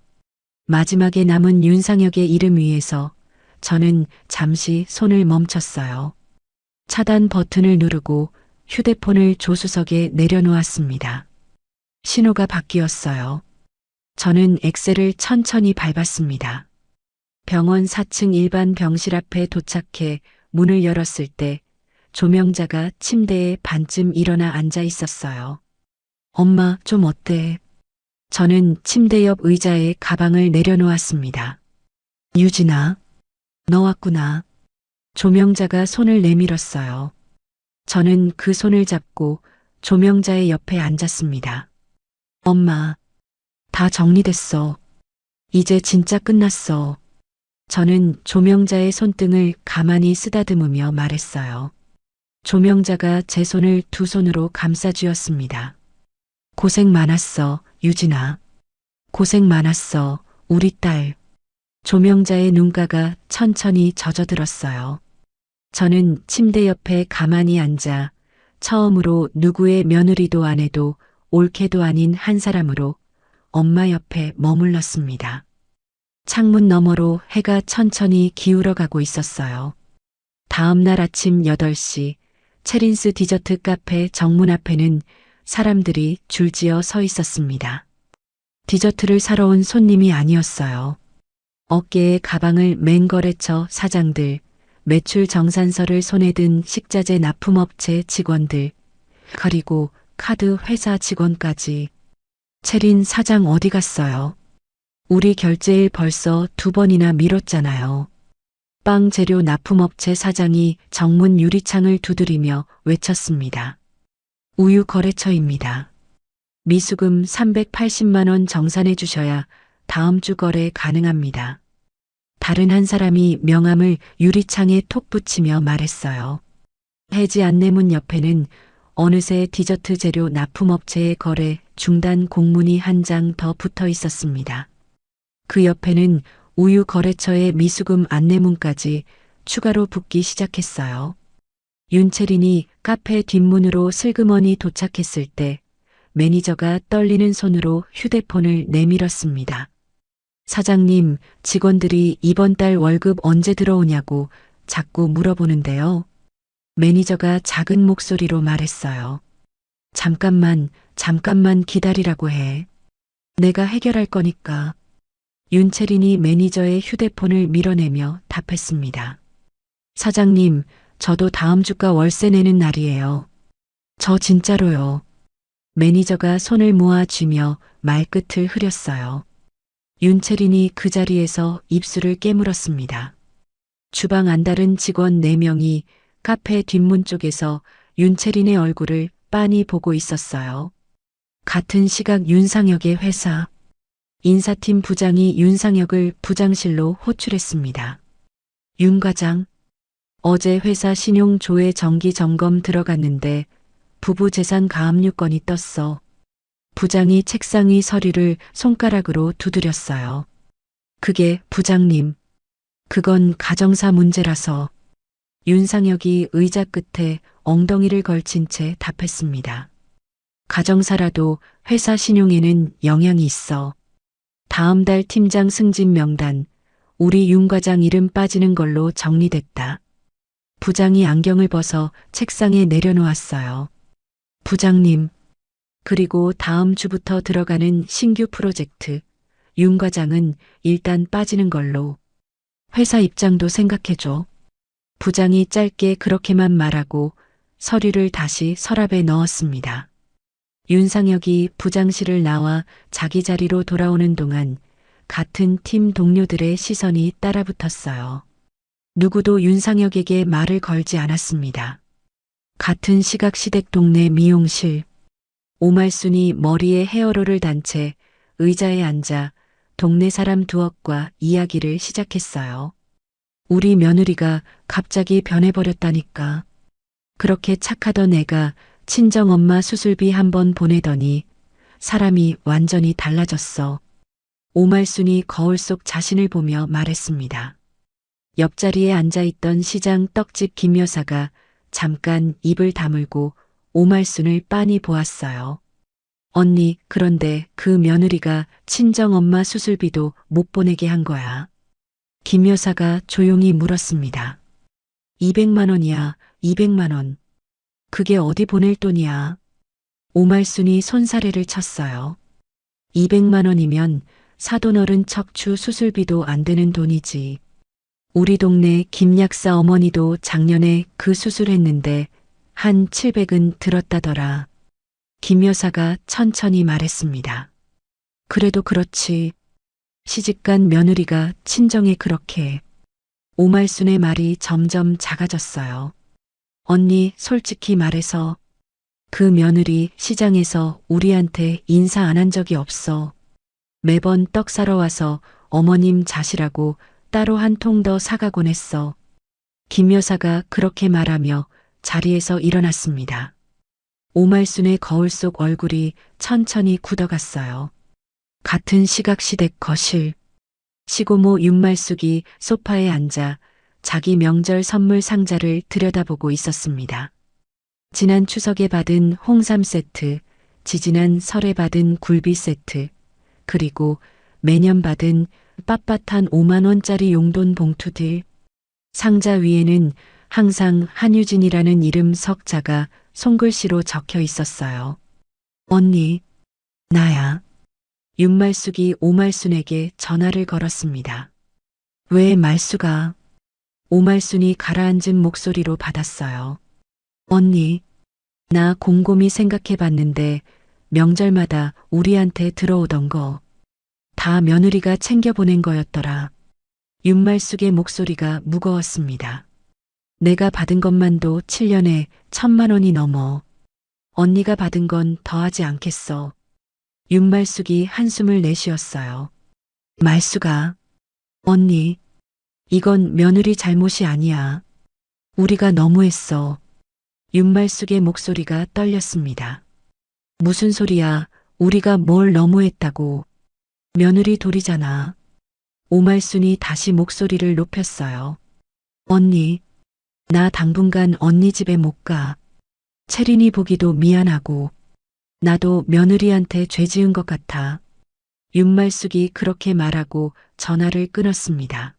마지막에 남은 윤상혁의 이름 위에서 저는 잠시 손을 멈췄어요. 차단 버튼을 누르고 휴대폰을 조수석에 내려놓았습니다. 신호가 바뀌었어요. 저는 엑셀을 천천히 밟았습니다. 병원 4층 일반 병실 앞에 도착해 문을 열었을 때 조명자가 침대에 반쯤 일어나 앉아 있었어요. 엄마, 좀 어때? 저는 침대 옆 의자에 가방을 내려놓았습니다. 유진아, 너 왔구나. 조명자가 손을 내밀었어요. 저는 그 손을 잡고 조명자의 옆에 앉았습니다. 엄마, 다 정리됐어. 이제 진짜 끝났어. 저는 조명자의 손등을 가만히 쓰다듬으며 말했어요. 조명자가 제 손을 두 손으로 감싸쥐었습니다. 고생 많았어, 유진아. 고생 많았어, 우리 딸. 조명자의 눈가가 천천히 젖어들었어요. 저는 침대 옆에 가만히 앉아 처음으로 누구의 며느리도 아내도 올케도 아닌 한 사람으로 엄마 옆에 머물렀습니다. 창문 너머로 해가 천천히 기울어가고 있었어요. 다음 날 아침 8시 체린스 디저트 카페 정문 앞에는 사람들이 줄지어 서 있었습니다. 디저트를 사러 온 손님이 아니었어요. 어깨에 가방을 맨 거래처 사장들, 매출 정산서를 손에 든 식자재 납품업체 직원들, 그리고 카드 회사 직원까지. 체린 사장 어디 갔어요? 우리 결제일 벌써 2번이나 미뤘잖아요. 빵 재료 납품업체 사장이 정문 유리창을 두드리며 외쳤습니다. 우유 거래처입니다. 미수금 380만 원 정산해 주셔야 다음 주 거래 가능합니다. 다른 한 사람이 명함을 유리창에 톡 붙이며 말했어요. 해지 안내문 옆에는 어느새 디저트 재료 납품업체의 거래 중단 공문이 한 장 더 붙어 있었습니다. 그 옆에는 우유 거래처의 미수금 안내문까지 추가로 붙기 시작했어요. 윤채린이 카페 뒷문으로 슬그머니 도착했을 때 매니저가 떨리는 손으로 휴대폰을 내밀었습니다. 사장님, 직원들이 이번 달 월급 언제 들어오냐고 자꾸 물어보는데요. 매니저가 작은 목소리로 말했어요. 잠깐만 기다리라고 해. 내가 해결할 거니까. 윤채린이 매니저의 휴대폰을 밀어내며 답했습니다. 사장님, 저도 다음 주가 월세 내는 날이에요. 저 진짜로요. 매니저가 손을 모아쥐며 말끝을 흐렸어요. 윤채린이 그 자리에서 입술을 깨물었습니다. 주방 안다른 직원 4명이 카페 뒷문 쪽에서 윤채린의 얼굴을 빤히 보고 있었어요. 같은 시각 윤상혁의 회사. 인사팀 부장이 윤상혁을 부장실로 호출했습니다. 윤 과장, 어제 회사 신용 조회 정기 점검 들어갔는데 부부 재산 가압류 건이 떴어. 부장이 책상 위 서류를 손가락으로 두드렸어요. 그게 부장님, 그건 가정사 문제라서. 윤상혁이 의자 끝에 엉덩이를 걸친 채 답했습니다. 가정사라도 회사 신용에는 영향이 있어. 다음 달 팀장 승진 명단, 우리 윤 과장 이름 빠지는 걸로 정리됐다. 부장이 안경을 벗어 책상에 내려놓았어요. 부장님, 그리고 다음 주부터 들어가는 신규 프로젝트, 윤 과장은 일단 빠지는 걸로. 회사 입장도 생각해줘. 부장이 짧게 그렇게만 말하고 서류를 다시 서랍에 넣었습니다. 윤상혁이 부장실을 나와 자기 자리로 돌아오는 동안 같은 팀 동료들의 시선이 따라붙었어요. 누구도 윤상혁에게 말을 걸지 않았습니다. 같은 시각 시댁 동네 미용실. 오말순이 머리에 헤어롤을 단 채 의자에 앉아 동네 사람 두억과 이야기를 시작했어요. 우리 며느리가 갑자기 변해버렸다니까. 그렇게 착하던 애가 친정엄마 수술비 한번 보내더니 사람이 완전히 달라졌어. 오말순이 거울 속 자신을 보며 말했습니다. 옆자리에 앉아있던 시장 떡집 김 여사가 잠깐 입을 다물고 오말순을 빤히 보았어요. 언니, 그런데 그 며느리가 친정엄마 수술비도 못 보내게 한 거야. 김 여사가 조용히 물었습니다. 200만 원이야, 200만 원. 그게 어디 보낼 돈이야. 오말순이 손사래를 쳤어요. 200만 원이면 사돈어른 척추 수술비도 안 되는 돈이지. 우리 동네 김 약사 어머니도 작년에 그 수술했는데 한 700은 들었다더라. 김 여사가 천천히 말했습니다. 그래도 그렇지. 시집간 며느리가 친정에 그렇게. 오말순의 말이 점점 작아졌어요. 언니, 솔직히 말해서 그 며느리 시장에서 우리한테 인사 안 한 적이 없어. 매번 떡 사러 와서 어머님 자시라고 따로 한 통 더 사가곤 했어. 김 여사가 그렇게 말하며 자리에서 일어났습니다. 오말순의 거울 속 얼굴이 천천히 굳어갔어요. 같은 시각 시댁 거실. 시고모 윤말숙이 소파에 앉아 자기 명절 선물 상자를 들여다보고 있었습니다. 지난 추석에 받은 홍삼 세트, 지지난 설에 받은 굴비 세트, 그리고 매년 받은 빳빳한 5만 원짜리 용돈 봉투들. 상자 위에는 항상 한유진이라는 이름 석자가 손글씨로 적혀 있었어요. 언니, 나야. 윤말숙이 오말순에게 전화를 걸었습니다. 왜 말수가? 오말순이 가라앉은 목소리로 받았어요. 언니, 나 곰곰이 생각해 봤는데 명절마다 우리한테 들어오던 거 다 며느리가 챙겨보낸 거였더라. 윤말숙의 목소리가 무거웠습니다. 내가 받은 것만도 7년에 1,000만 원이 넘어. 언니가 받은 건 더하지 않겠어. 윤말숙이 한숨을 내쉬었어요. 말수가, 언니, 이건 며느리 잘못이 아니야. 우리가 너무했어. 윤말숙의 목소리가 떨렸습니다. 무슨 소리야, 우리가 뭘 너무했다고. 며느리 돌이잖아. 오말순이 다시 목소리를 높였어요. 언니, 나 당분간 언니 집에 못 가. 채린이 보기도 미안하고. 나도 며느리한테 죄 지은 것 같아. 윤말숙이 그렇게 말하고 전화를 끊었습니다.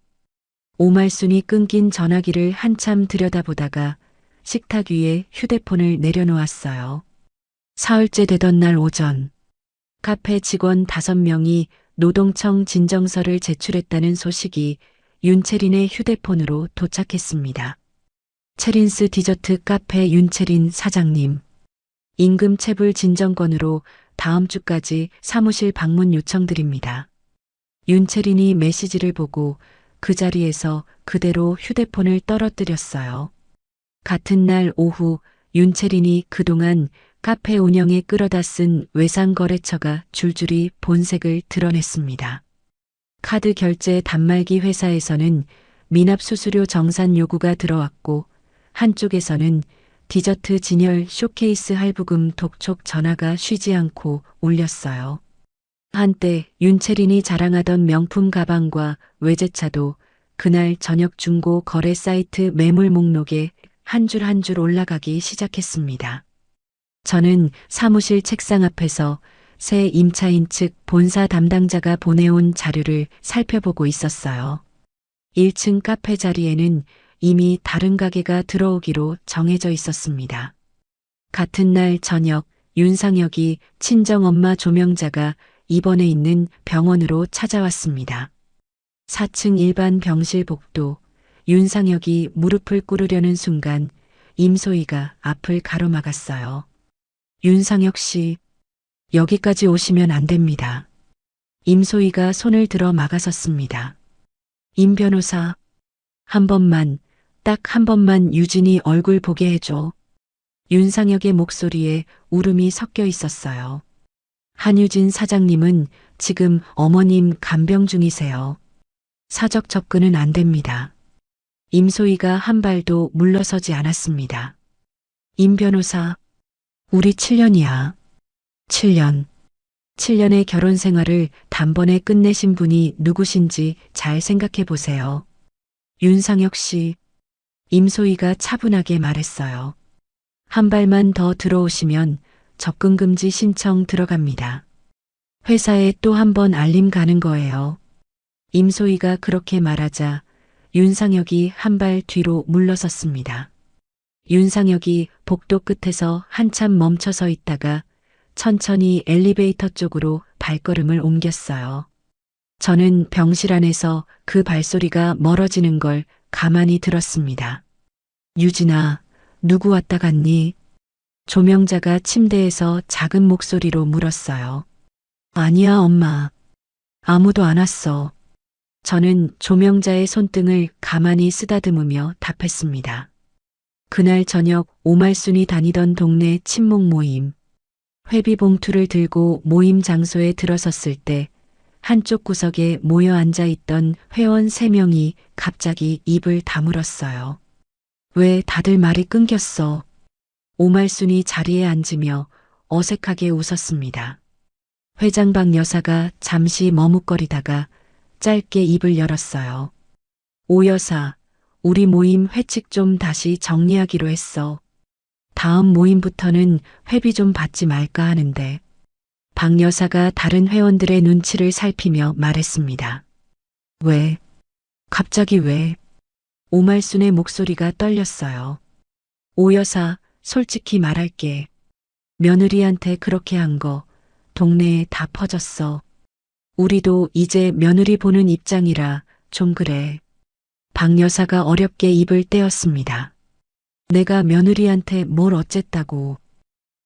오말순이 끊긴 전화기를 한참 들여다보다가 식탁 위에 휴대폰을 내려놓았어요. 사흘째 되던 날 오전, 카페 직원 5명이 노동청 진정서를 제출했다는 소식이 윤채린의 휴대폰으로 도착했습니다. 체린스 디저트 카페 윤채린 사장님, 임금 체불 진정권으로 다음 주까지 사무실 방문 요청드립니다. 윤채린이 메시지를 보고 그 자리에서 그대로 휴대폰을 떨어뜨렸어요. 같은 날 오후 윤채린이 그동안 카페 운영에 끌어다 쓴 외상거래처가 줄줄이 본색을 드러냈습니다. 카드 결제 단말기 회사에서는 미납 수수료 정산 요구가 들어왔고 한쪽에서는 디저트 진열 쇼케이스 할부금 독촉 전화가 쉬지 않고 울렸어요. 한때 윤채린이 자랑하던 명품 가방과 외제차도 그날 저녁 중고 거래 사이트 매물 목록에 한 줄 한 줄 올라가기 시작했습니다. 저는 사무실 책상 앞에서 새 임차인 측 본사 담당자가 보내온 자료를 살펴보고 있었어요. 1층 카페 자리에는 이미 다른 가게가 들어오기로 정해져 있었습니다. 같은 날 저녁 윤상혁이 친정엄마 조명자가 입원해 있는 병원으로 찾아왔습니다. 4층 일반 병실 복도, 윤상혁이 무릎을 꿇으려는 순간 임소희가 앞을 가로막았어요. 윤상혁 씨, 여기까지 오시면 안 됩니다. 임소희가 손을 들어 막아섰습니다. 임 변호사, 한 번만, 딱 한 번만 유진이 얼굴 보게 해줘. 윤상혁의 목소리에 울음이 섞여 있었어요. 한유진 사장님은 지금 어머님 간병 중이세요. 사적 접근은 안 됩니다. 임소희가 한 발도 물러서지 않았습니다. 임 변호사, 우리 7년이야. 7년. 7년의 결혼 생활을 단번에 끝내신 분이 누구신지 잘 생각해 보세요. 윤상혁 씨, 임소희가 차분하게 말했어요. 한 발만 더 들어오시면 접근금지 신청 들어갑니다. 회사에 또 한 번 알림 가는 거예요. 임소희가 그렇게 말하자 윤상혁이 한 발 뒤로 물러섰습니다. 윤상혁이 복도 끝에서 한참 멈춰 서 있다가 천천히 엘리베이터 쪽으로 발걸음을 옮겼어요. 저는 병실 안에서 그 발소리가 멀어지는 걸 가만히 들었습니다. 유진아, 누구 왔다 갔니? 조명자가 침대에서 작은 목소리로 물었어요. 아니야, 엄마. 아무도 안 왔어. 저는 조명자의 손등을 가만히 쓰다듬으며 답했습니다. 그날 저녁 오말순이 다니던 동네 친목 모임. 회비 봉투를 들고 모임 장소에 들어섰을 때 한쪽 구석에 모여 앉아 있던 회원 3명이 갑자기 입을 다물었어요. 왜 다들 말이 끊겼어? 오말순이 자리에 앉으며 어색하게 웃었습니다. 회장박 여사가 잠시 머뭇거리다가 짧게 입을 열었어요. 오 여사, 우리 모임 회칙 좀 다시 정리하기로 했어. 다음 모임부터는 회비 좀 받지 말까 하는데. 박 여사가 다른 회원들의 눈치를 살피며 말했습니다. 왜? 갑자기 왜? 오말순의 목소리가 떨렸어요. 오 여사, 솔직히 말할게. 며느리한테 그렇게 한 거 동네에 다 퍼졌어. 우리도 이제 며느리 보는 입장이라 좀 그래. 박 여사가 어렵게 입을 떼었습니다. 내가 며느리한테 뭘 어쨌다고.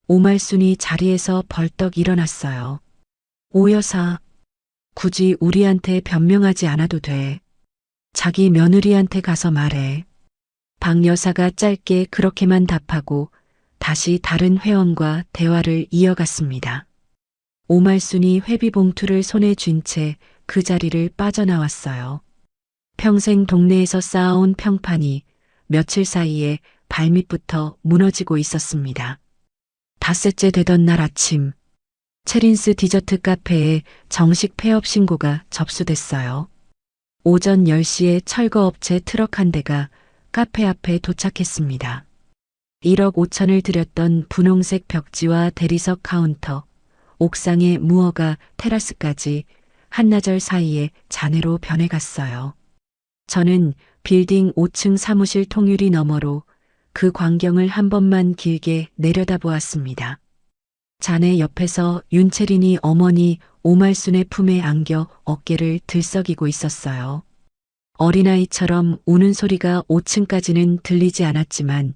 오말순이 자리에서 벌떡 일어났어요. 오 여사, 굳이 우리한테 변명하지 않아도 돼. 자기 며느리한테 가서 말해. 박 여사가 짧게 그렇게만 답하고 다시 다른 회원과 대화를 이어갔습니다. 오말순이 회비 봉투를 손에 쥔 채 그 자리를 빠져나왔어요. 평생 동네에서 쌓아온 평판이 며칠 사이에 발밑부터 무너지고 있었습니다. 닷새째 되던 날 아침, 체린스 디저트 카페에 정식 폐업 신고가 접수됐어요. 오전 10시에 철거업체 트럭 한 대가 카페 앞에 도착했습니다. 1억 5천을 들였던 분홍색 벽지와 대리석 카운터, 옥상의 무허가 테라스까지 한나절 사이에 잔해로 변해갔어요. 저는 빌딩 5층 사무실 통유리 너머로 그 광경을 한 번만 길게 내려다보았습니다. 자네 옆에서 윤채린이 어머니 오말순의 품에 안겨 어깨를 들썩이고 있었어요. 어린아이처럼 우는 소리가 5층까지는 들리지 않았지만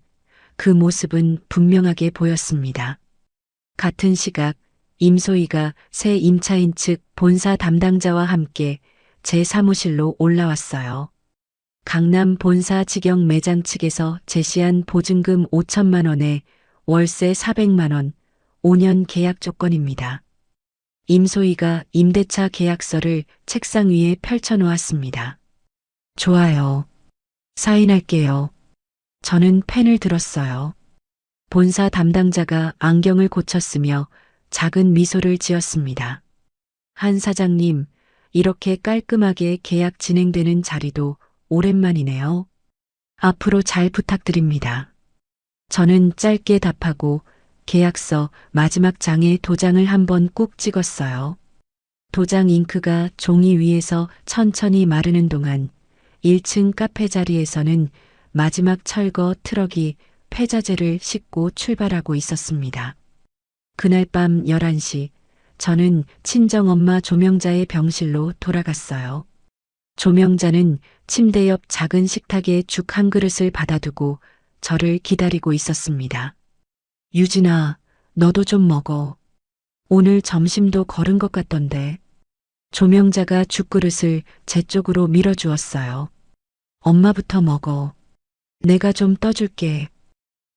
그 모습은 분명하게 보였습니다. 같은 시각 임소희가 새 임차인 측 본사 담당자와 함께 제 사무실로 올라왔어요. 강남 본사 직영 매장 측에서 제시한 보증금 5천만 원에 월세 400만 원, 5년 계약 조건입니다. 임소희가 임대차 계약서를 책상 위에 펼쳐놓았습니다. 좋아요. 사인할게요. 저는 펜을 들었어요. 본사 담당자가 안경을 고쳤으며 작은 미소를 지었습니다. 한 사장님, 이렇게 깔끔하게 계약 진행되는 자리도 오랜만이네요. 앞으로 잘 부탁드립니다. 저는 짧게 답하고 계약서 마지막 장에 도장을 한번 꾹 찍었어요. 도장 잉크가 종이 위에서 천천히 마르는 동안 1층 카페 자리에서는 마지막 철거 트럭이 폐자재를 싣고 출발하고 있었습니다. 그날 밤 11시, 저는 친정엄마 조명자의 병실로 돌아갔어요. 조명자는 침대 옆 작은 식탁에 죽 한 그릇을 받아두고 저를 기다리고 있었습니다. 유진아, 너도 좀 먹어. 오늘 점심도 거른 것 같던데. 조명자가 죽그릇을 제 쪽으로 밀어주었어요. 엄마부터 먹어. 내가 좀 떠줄게.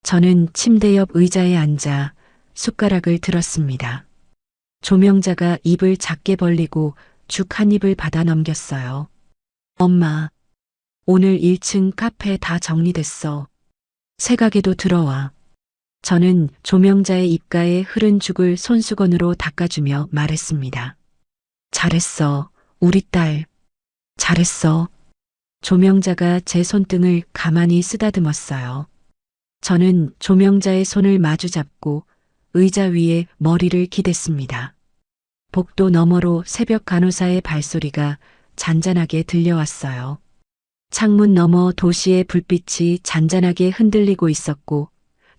저는 침대 옆 의자에 앉아 숟가락을 들었습니다. 조명자가 입을 작게 벌리고 죽 한 입을 받아 넘겼어요. 엄마, 오늘 1층 카페 다 정리됐어. 새 가게도 들어와. 저는 조명자의 입가에 흐른 죽을 손수건으로 닦아주며 말했습니다. 잘했어, 우리 딸. 잘했어. 조명자가 제 손등을 가만히 쓰다듬었어요. 저는 조명자의 손을 마주 잡고 의자 위에 머리를 기댔습니다. 복도 너머로 새벽 간호사의 발소리가 잔잔하게 들려왔어요. 창문 너머 도시의 불빛이 잔잔하게 흔들리고 있었고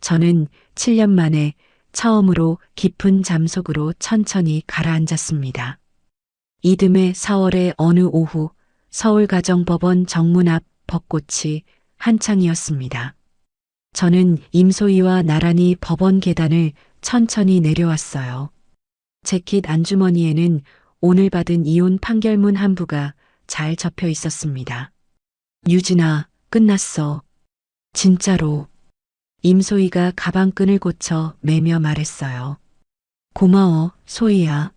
저는 7년 만에 처음으로 깊은 잠 속으로 천천히 가라앉았습니다. 이듬해 4월의 어느 오후 서울가정법원 정문 앞 벚꽃이 한창이었습니다. 저는 임소희와 나란히 법원 계단을 천천히 내려왔어요. 재킷 안주머니에는 오늘 받은 이혼 판결문 한 부가 잘 접혀 있었습니다. 유진아, 끝났어. 진짜로. 임소희가 가방끈을 고쳐 매며 말했어요. 고마워, 소희야.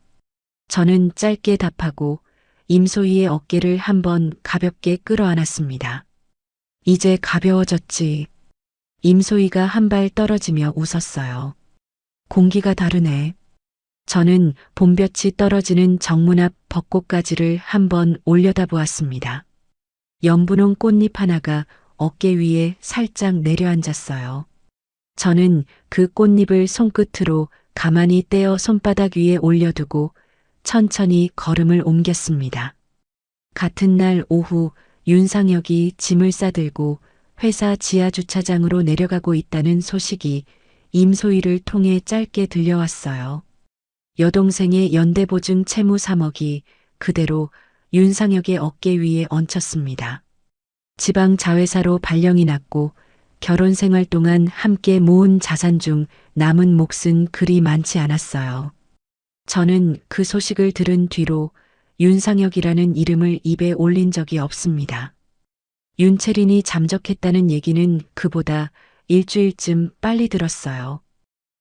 저는 짧게 답하고 임소희의 어깨를 한번 가볍게 끌어안았습니다. 이제 가벼워졌지. 임소희가 한 발 떨어지며 웃었어요. 공기가 다르네. 저는 봄볕이 떨어지는 정문 앞 벚꽃가지를 한번 올려다보았습니다. 연분홍 꽃잎 하나가 어깨 위에 살짝 내려앉았어요. 저는 그 꽃잎을 손끝으로 가만히 떼어 손바닥 위에 올려두고 천천히 걸음을 옮겼습니다. 같은 날 오후 윤상혁이 짐을 싸들고 회사 지하 주차장으로 내려가고 있다는 소식이 임소희를 통해 짧게 들려왔어요. 여동생의 연대보증 채무 3억이 그대로 윤상혁의 어깨 위에 얹혔습니다. 지방 자회사로 발령이 났고 결혼 생활 동안 함께 모은 자산 중 남은 몫은 그리 많지 않았어요. 저는 그 소식을 들은 뒤로 윤상혁이라는 이름을 입에 올린 적이 없습니다. 윤채린이 잠적했다는 얘기는 그보다 일주일쯤 빨리 들었어요.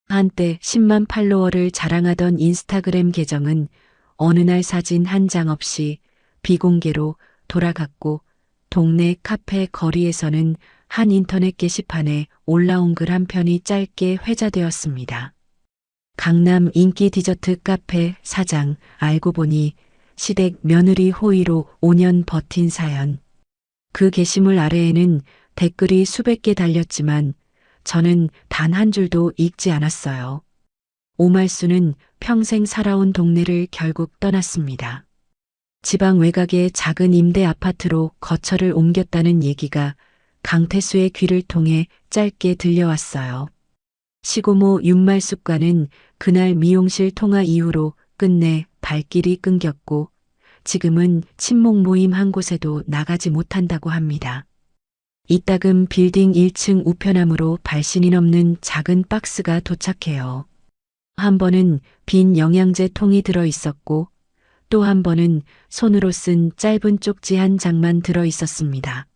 한때 10만 팔로워를 자랑하던 인스타그램 계정은 어느 날 사진 한 장 없이 비공개로 돌아갔고 동네 카페 거리에서는 한 인터넷 게시판에 올라온 글 한 편이 짧게 회자되었습니다. 강남 인기 디저트 카페 사장 알고 보니 시댁 며느리 호의로 5년 버틴 사연. 그 게시물 아래에는 댓글이 수백 개 달렸지만 저는 단 한 줄도 읽지 않았어요. 오말수는 평생 살아온 동네를 결국 떠났습니다. 지방 외곽의 작은 임대 아파트로 거처를 옮겼다는 얘기가 강태수의 귀를 통해 짧게 들려왔어요. 시고모 윤말숙과는 그날 미용실 통화 이후로 끝내 발길이 끊겼고 지금은 친목 모임 한 곳에도 나가지 못한다고 합니다. 이따금 빌딩 1층 우편함으로 발신이 넘는 작은 박스가 도착해요. 한 번은 빈 영양제 통이 들어 있었고 또 한 번은 손으로 쓴 짧은 쪽지 한 장만 들어 있었습니다.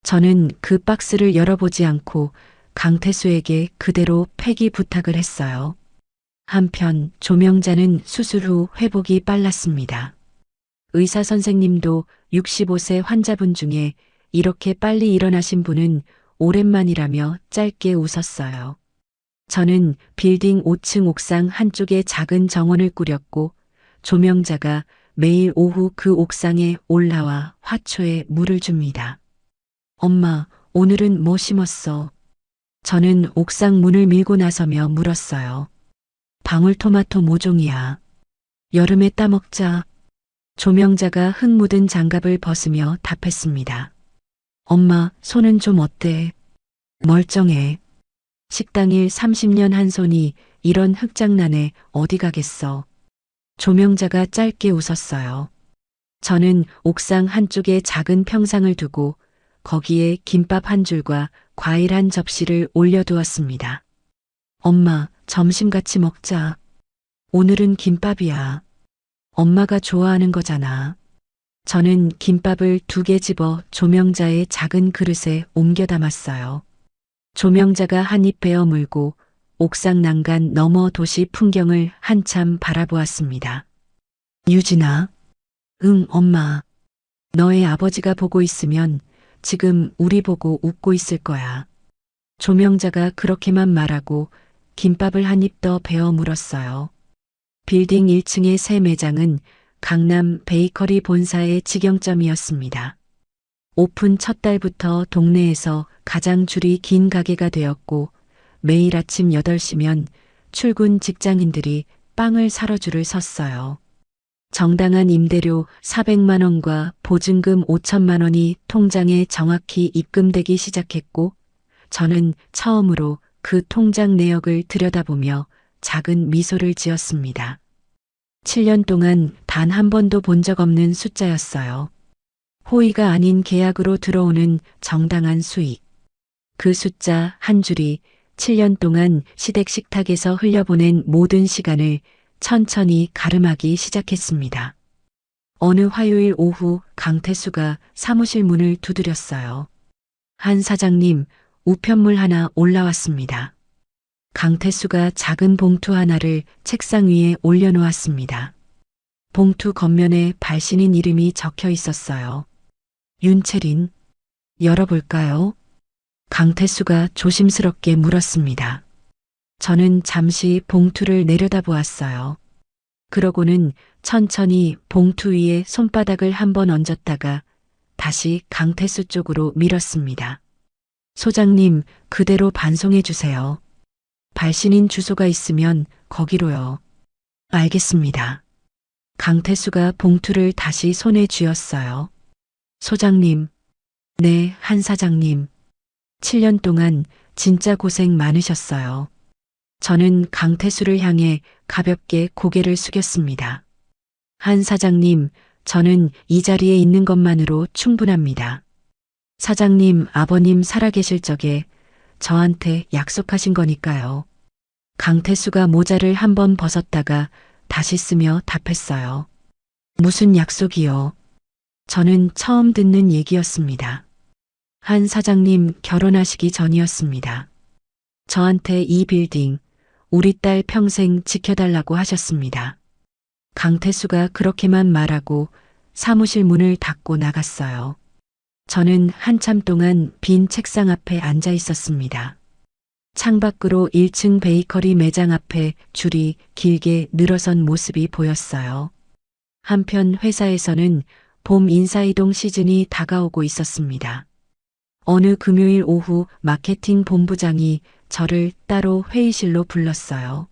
저는 그 박스를 열어보지 않고 강태수에게 그대로 폐기 부탁을 했어요. 한편 조명자는 수술 후 회복이 빨랐습니다. 의사 선생님도 65세 환자분 중에 이렇게 빨리 일어나신 분은 오랜만이라며 짧게 웃었어요. 저는 빌딩 5층 옥상 한쪽에 작은 정원을 꾸렸고 조명자가 매일 오후 그 옥상에 올라와 화초에 물을 줍니다. 엄마, 오늘은 뭐 심었어? 저는 옥상 문을 밀고 나서며 물었어요. 방울토마토 모종이야. 여름에 따먹자. 조명자가 흙 묻은 장갑을 벗으며 답했습니다. 엄마, 손은 좀 어때? 멀쩡해. 식당 일 30년 한 손이 이런 흙장난에 어디 가겠어. 조명자가 짧게 웃었어요. 저는 옥상 한쪽에 작은 평상을 두고 거기에 김밥 한 줄과 과일 한 접시를 올려두었습니다. 엄마, 점심 같이 먹자. 오늘은 김밥이야. 엄마가 좋아하는 거잖아. 저는 김밥을 2개 집어 조명자의 작은 그릇에 옮겨 담았어요. 조명자가 한 입 베어 물고 옥상 난간 너머 도시 풍경을 한참 바라보았습니다. 유진아. 응, 엄마. 너의 아버지가 보고 있으면 지금 우리 보고 웃고 있을 거야. 조명자가 그렇게만 말하고 김밥을 한 입 더 베어 물었어요. 빌딩 1층의 새 매장은 강남 베이커리 본사의 직영점이었습니다. 오픈 첫 달부터 동네에서 가장 줄이 긴 가게가 되었고 매일 아침 8시면 출근 직장인들이 빵을 사러 줄을 섰어요. 정당한 임대료 400만 원과 보증금 5천만 원이 통장에 정확히 입금되기 시작했고 저는 처음으로 그 통장 내역을 들여다보며 작은 미소를 지었습니다. 7년 동안 단 한 번도 본 적 없는 숫자였어요. 호의가 아닌 계약으로 들어오는 정당한 수익. 그 숫자 한 줄이 7년 동안 시댁 식탁에서 흘려보낸 모든 시간을 천천히 가름하기 시작했습니다. 어느 화요일 오후 강태수가 사무실 문을 두드렸어요. 한 사장님, 우편물 하나 올라왔습니다. 강태수가 작은 봉투 하나를 책상 위에 올려놓았습니다. 봉투 겉면에 발신인 이름이 적혀 있었어요. 윤채린, 열어볼까요? 강태수가 조심스럽게 물었습니다. 저는 잠시 봉투를 내려다보았어요. 그러고는 천천히 봉투 위에 손바닥을 한번 얹었다가 다시 강태수 쪽으로 밀었습니다. 소장님, 그대로 반송해 주세요. 발신인 주소가 있으면 거기로요. 알겠습니다. 강태수가 봉투를 다시 손에 쥐었어요. 소장님. 네, 한 사장님. 7년 동안 진짜 고생 많으셨어요. 저는 강태수를 향해 가볍게 고개를 숙였습니다. 한 사장님, 저는 이 자리에 있는 것만으로 충분합니다. 사장님, 아버님 살아계실 적에 저한테 약속하신 거니까요. 강태수가 모자를 한번 벗었다가 다시 쓰며 답했어요. 무슨 약속이요? 저는 처음 듣는 얘기였습니다. 한 사장님 결혼하시기 전이었습니다. 저한테 이 빌딩, 우리 딸 평생 지켜달라고 하셨습니다. 강태수가 그렇게만 말하고 사무실 문을 닫고 나갔어요. 저는 한참 동안 빈 책상 앞에 앉아 있었습니다. 창밖으로 1층 베이커리 매장 앞에 줄이 길게 늘어선 모습이 보였어요. 한편 회사에서는 봄 인사이동 시즌이 다가오고 있었습니다. 어느 금요일 오후 마케팅 본부장이 저를 따로 회의실로 불렀어요.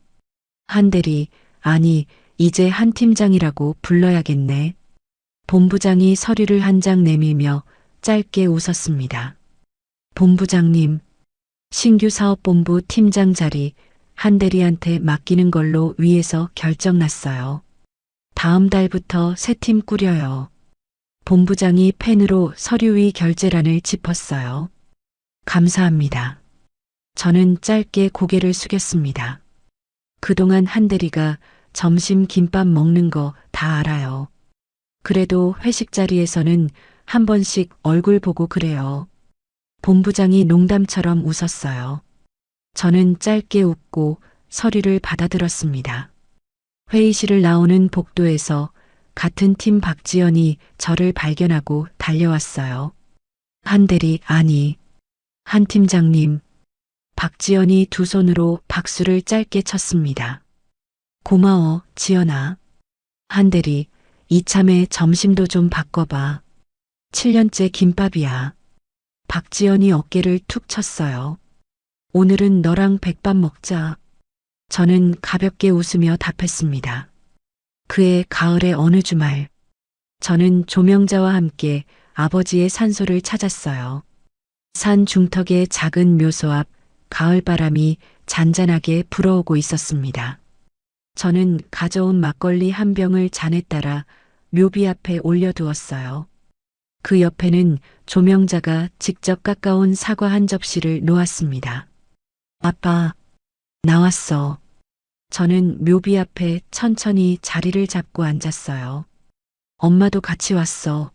한 대리, 아니, 이제 한 팀장이라고 불러야겠네. 본부장이 서류를 한 장 내밀며 짧게 웃었습니다. 본부장님, 신규 사업본부 팀장 자리 한 대리한테 맡기는 걸로 위에서 결정 났어요. 다음 달부터 새 팀 꾸려요. 본부장이 펜으로 서류 위 결제란을 짚었어요. 감사합니다. 저는 짧게 고개를 숙였습니다. 그동안 한 대리가 점심 김밥 먹는 거 다 알아요. 그래도 회식 자리에서는 한 번씩 얼굴 보고 그래요. 본부장이 농담처럼 웃었어요. 저는 짧게 웃고 서류를 받아들었습니다. 회의실을 나오는 복도에서 같은 팀 박지연이 저를 발견하고 달려왔어요. 한 대리, 아니, 한 팀장님. 박지연이 두 손으로 박수를 짧게 쳤습니다. 고마워, 지연아. 한 대리, 이참에 점심도 좀 바꿔봐. 7년째 김밥이야. 박지연이 어깨를 툭 쳤어요. 오늘은 너랑 백반 먹자. 저는 가볍게 웃으며 답했습니다. 그해 가을의 어느 주말, 저는 조명자와 함께 아버지의 산소를 찾았어요. 산 중턱의 작은 묘소 앞 가을바람이 잔잔하게 불어오고 있었습니다. 저는 가져온 막걸리 한 병을 잔에 따라 묘비 앞에 올려두었어요. 그 옆에는 조명자가 직접 깎아온 사과 한 접시를 놓았습니다. 아빠, 나왔어. 저는 묘비 앞에 천천히 자리를 잡고 앉았어요. 엄마도 같이 왔어.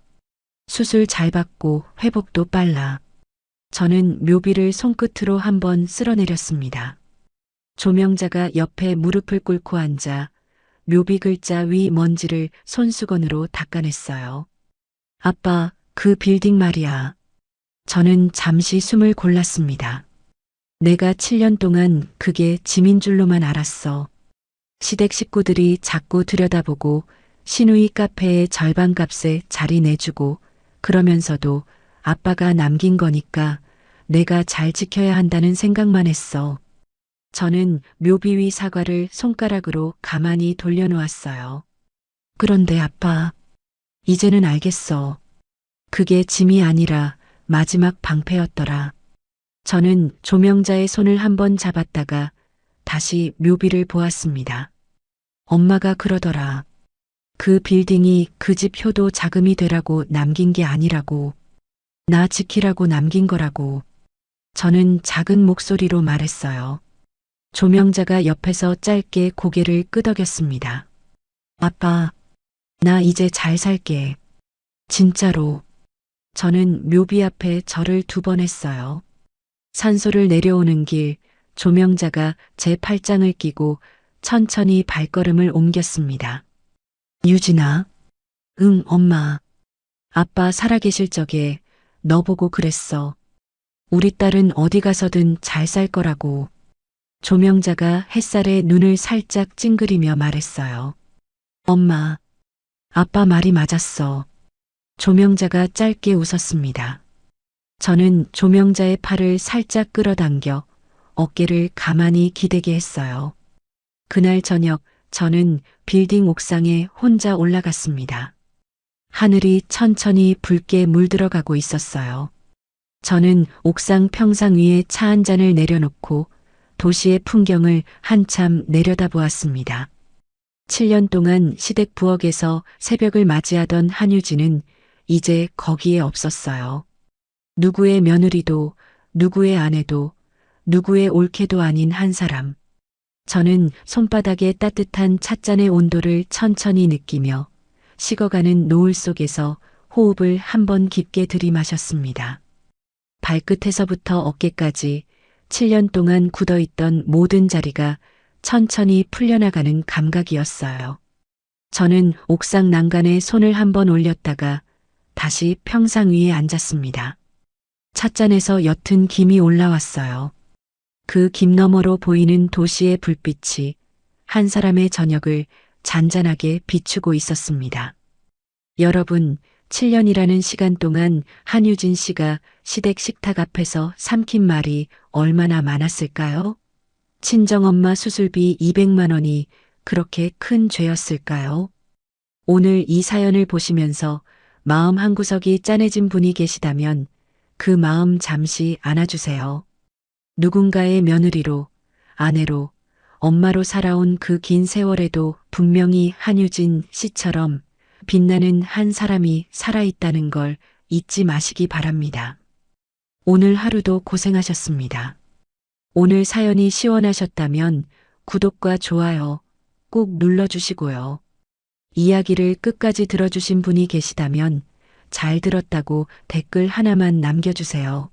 수술 잘 받고 회복도 빨라. 저는 묘비를 손끝으로 한번 쓸어내렸습니다. 조명자가 옆에 무릎을 꿇고 앉아 묘비 글자 위 먼지를 손수건으로 닦아냈어요. 아빠, 그 빌딩 말이야. 저는 잠시 숨을 골랐습니다. 내가 7년 동안 그게 짐인 줄로만 알았어. 시댁 식구들이 자꾸 들여다보고 신우이 카페의 절반 값에 자리 내주고 그러면서도 아빠가 남긴 거니까 내가 잘 지켜야 한다는 생각만 했어. 저는 묘비 위 사과를 손가락으로 가만히 돌려놓았어요. 그런데 아빠, 이제는 알겠어. 그게 짐이 아니라 마지막 방패였더라. 저는 조명자의 손을 한번 잡았다가 다시 묘비를 보았습니다. 엄마가 그러더라. 그 빌딩이 그 집 효도 자금이 되라고 남긴 게 아니라고. 나 지키라고 남긴 거라고. 저는 작은 목소리로 말했어요. 조명자가 옆에서 짧게 고개를 끄덕였습니다. 아빠, 나 이제 잘 살게. 진짜로. 저는 묘비 앞에 절을 2번 했어요. 산소를 내려오는 길, 조명자가 제 팔짱을 끼고 천천히 발걸음을 옮겼습니다. 유진아. 응, 엄마. 아빠 살아계실 적에 너 보고 그랬어. 우리 딸은 어디 가서든 잘 살 거라고. 조명자가 햇살에 눈을 살짝 찡그리며 말했어요. 엄마, 아빠 말이 맞았어. 조명자가 짧게 웃었습니다. 저는 조명자의 팔을 살짝 끌어당겨 어깨를 가만히 기대게 했어요. 그날 저녁 저는 빌딩 옥상에 혼자 올라갔습니다. 하늘이 천천히 붉게 물들어가고 있었어요. 저는 옥상 평상 위에 차 한 잔을 내려놓고 도시의 풍경을 한참 내려다보았습니다. 7년 동안 시댁 부엌에서 새벽을 맞이하던 한유진은 이제 거기에 없었어요. 누구의 며느리도, 누구의 아내도, 누구의 올케도 아닌 한 사람. 저는 손바닥의 따뜻한 찻잔의 온도를 천천히 느끼며 식어가는 노을 속에서 호흡을 한번 깊게 들이마셨습니다. 발끝에서부터 어깨까지 7년 동안 굳어있던 모든 자리가 천천히 풀려나가는 감각이었어요. 저는 옥상 난간에 손을 한번 올렸다가 다시 평상 위에 앉았습니다. 찻잔에서 옅은 김이 올라왔어요. 그 김 너머로 보이는 도시의 불빛이 한 사람의 저녁을 잔잔하게 비추고 있었습니다. 여러분, 7년이라는 시간 동안 한유진 씨가 시댁 식탁 앞에서 삼킨 말이 얼마나 많았을까요? 친정엄마 수술비 200만 원이 그렇게 큰 죄였을까요? 오늘 이 사연을 보시면서 마음 한구석이 짠해진 분이 계시다면 그 마음 잠시 안아주세요. 누군가의 며느리로, 아내로, 엄마로 살아온 그 긴 세월에도 분명히 한유진 씨처럼 빛나는 한 사람이 살아있다는 걸 잊지 마시기 바랍니다. 오늘 하루도 고생하셨습니다. 오늘 사연이 시원하셨다면 구독과 좋아요 꼭 눌러주시고요. 이야기를 끝까지 들어주신 분이 계시다면 잘 들었다고 댓글 하나만 남겨주세요.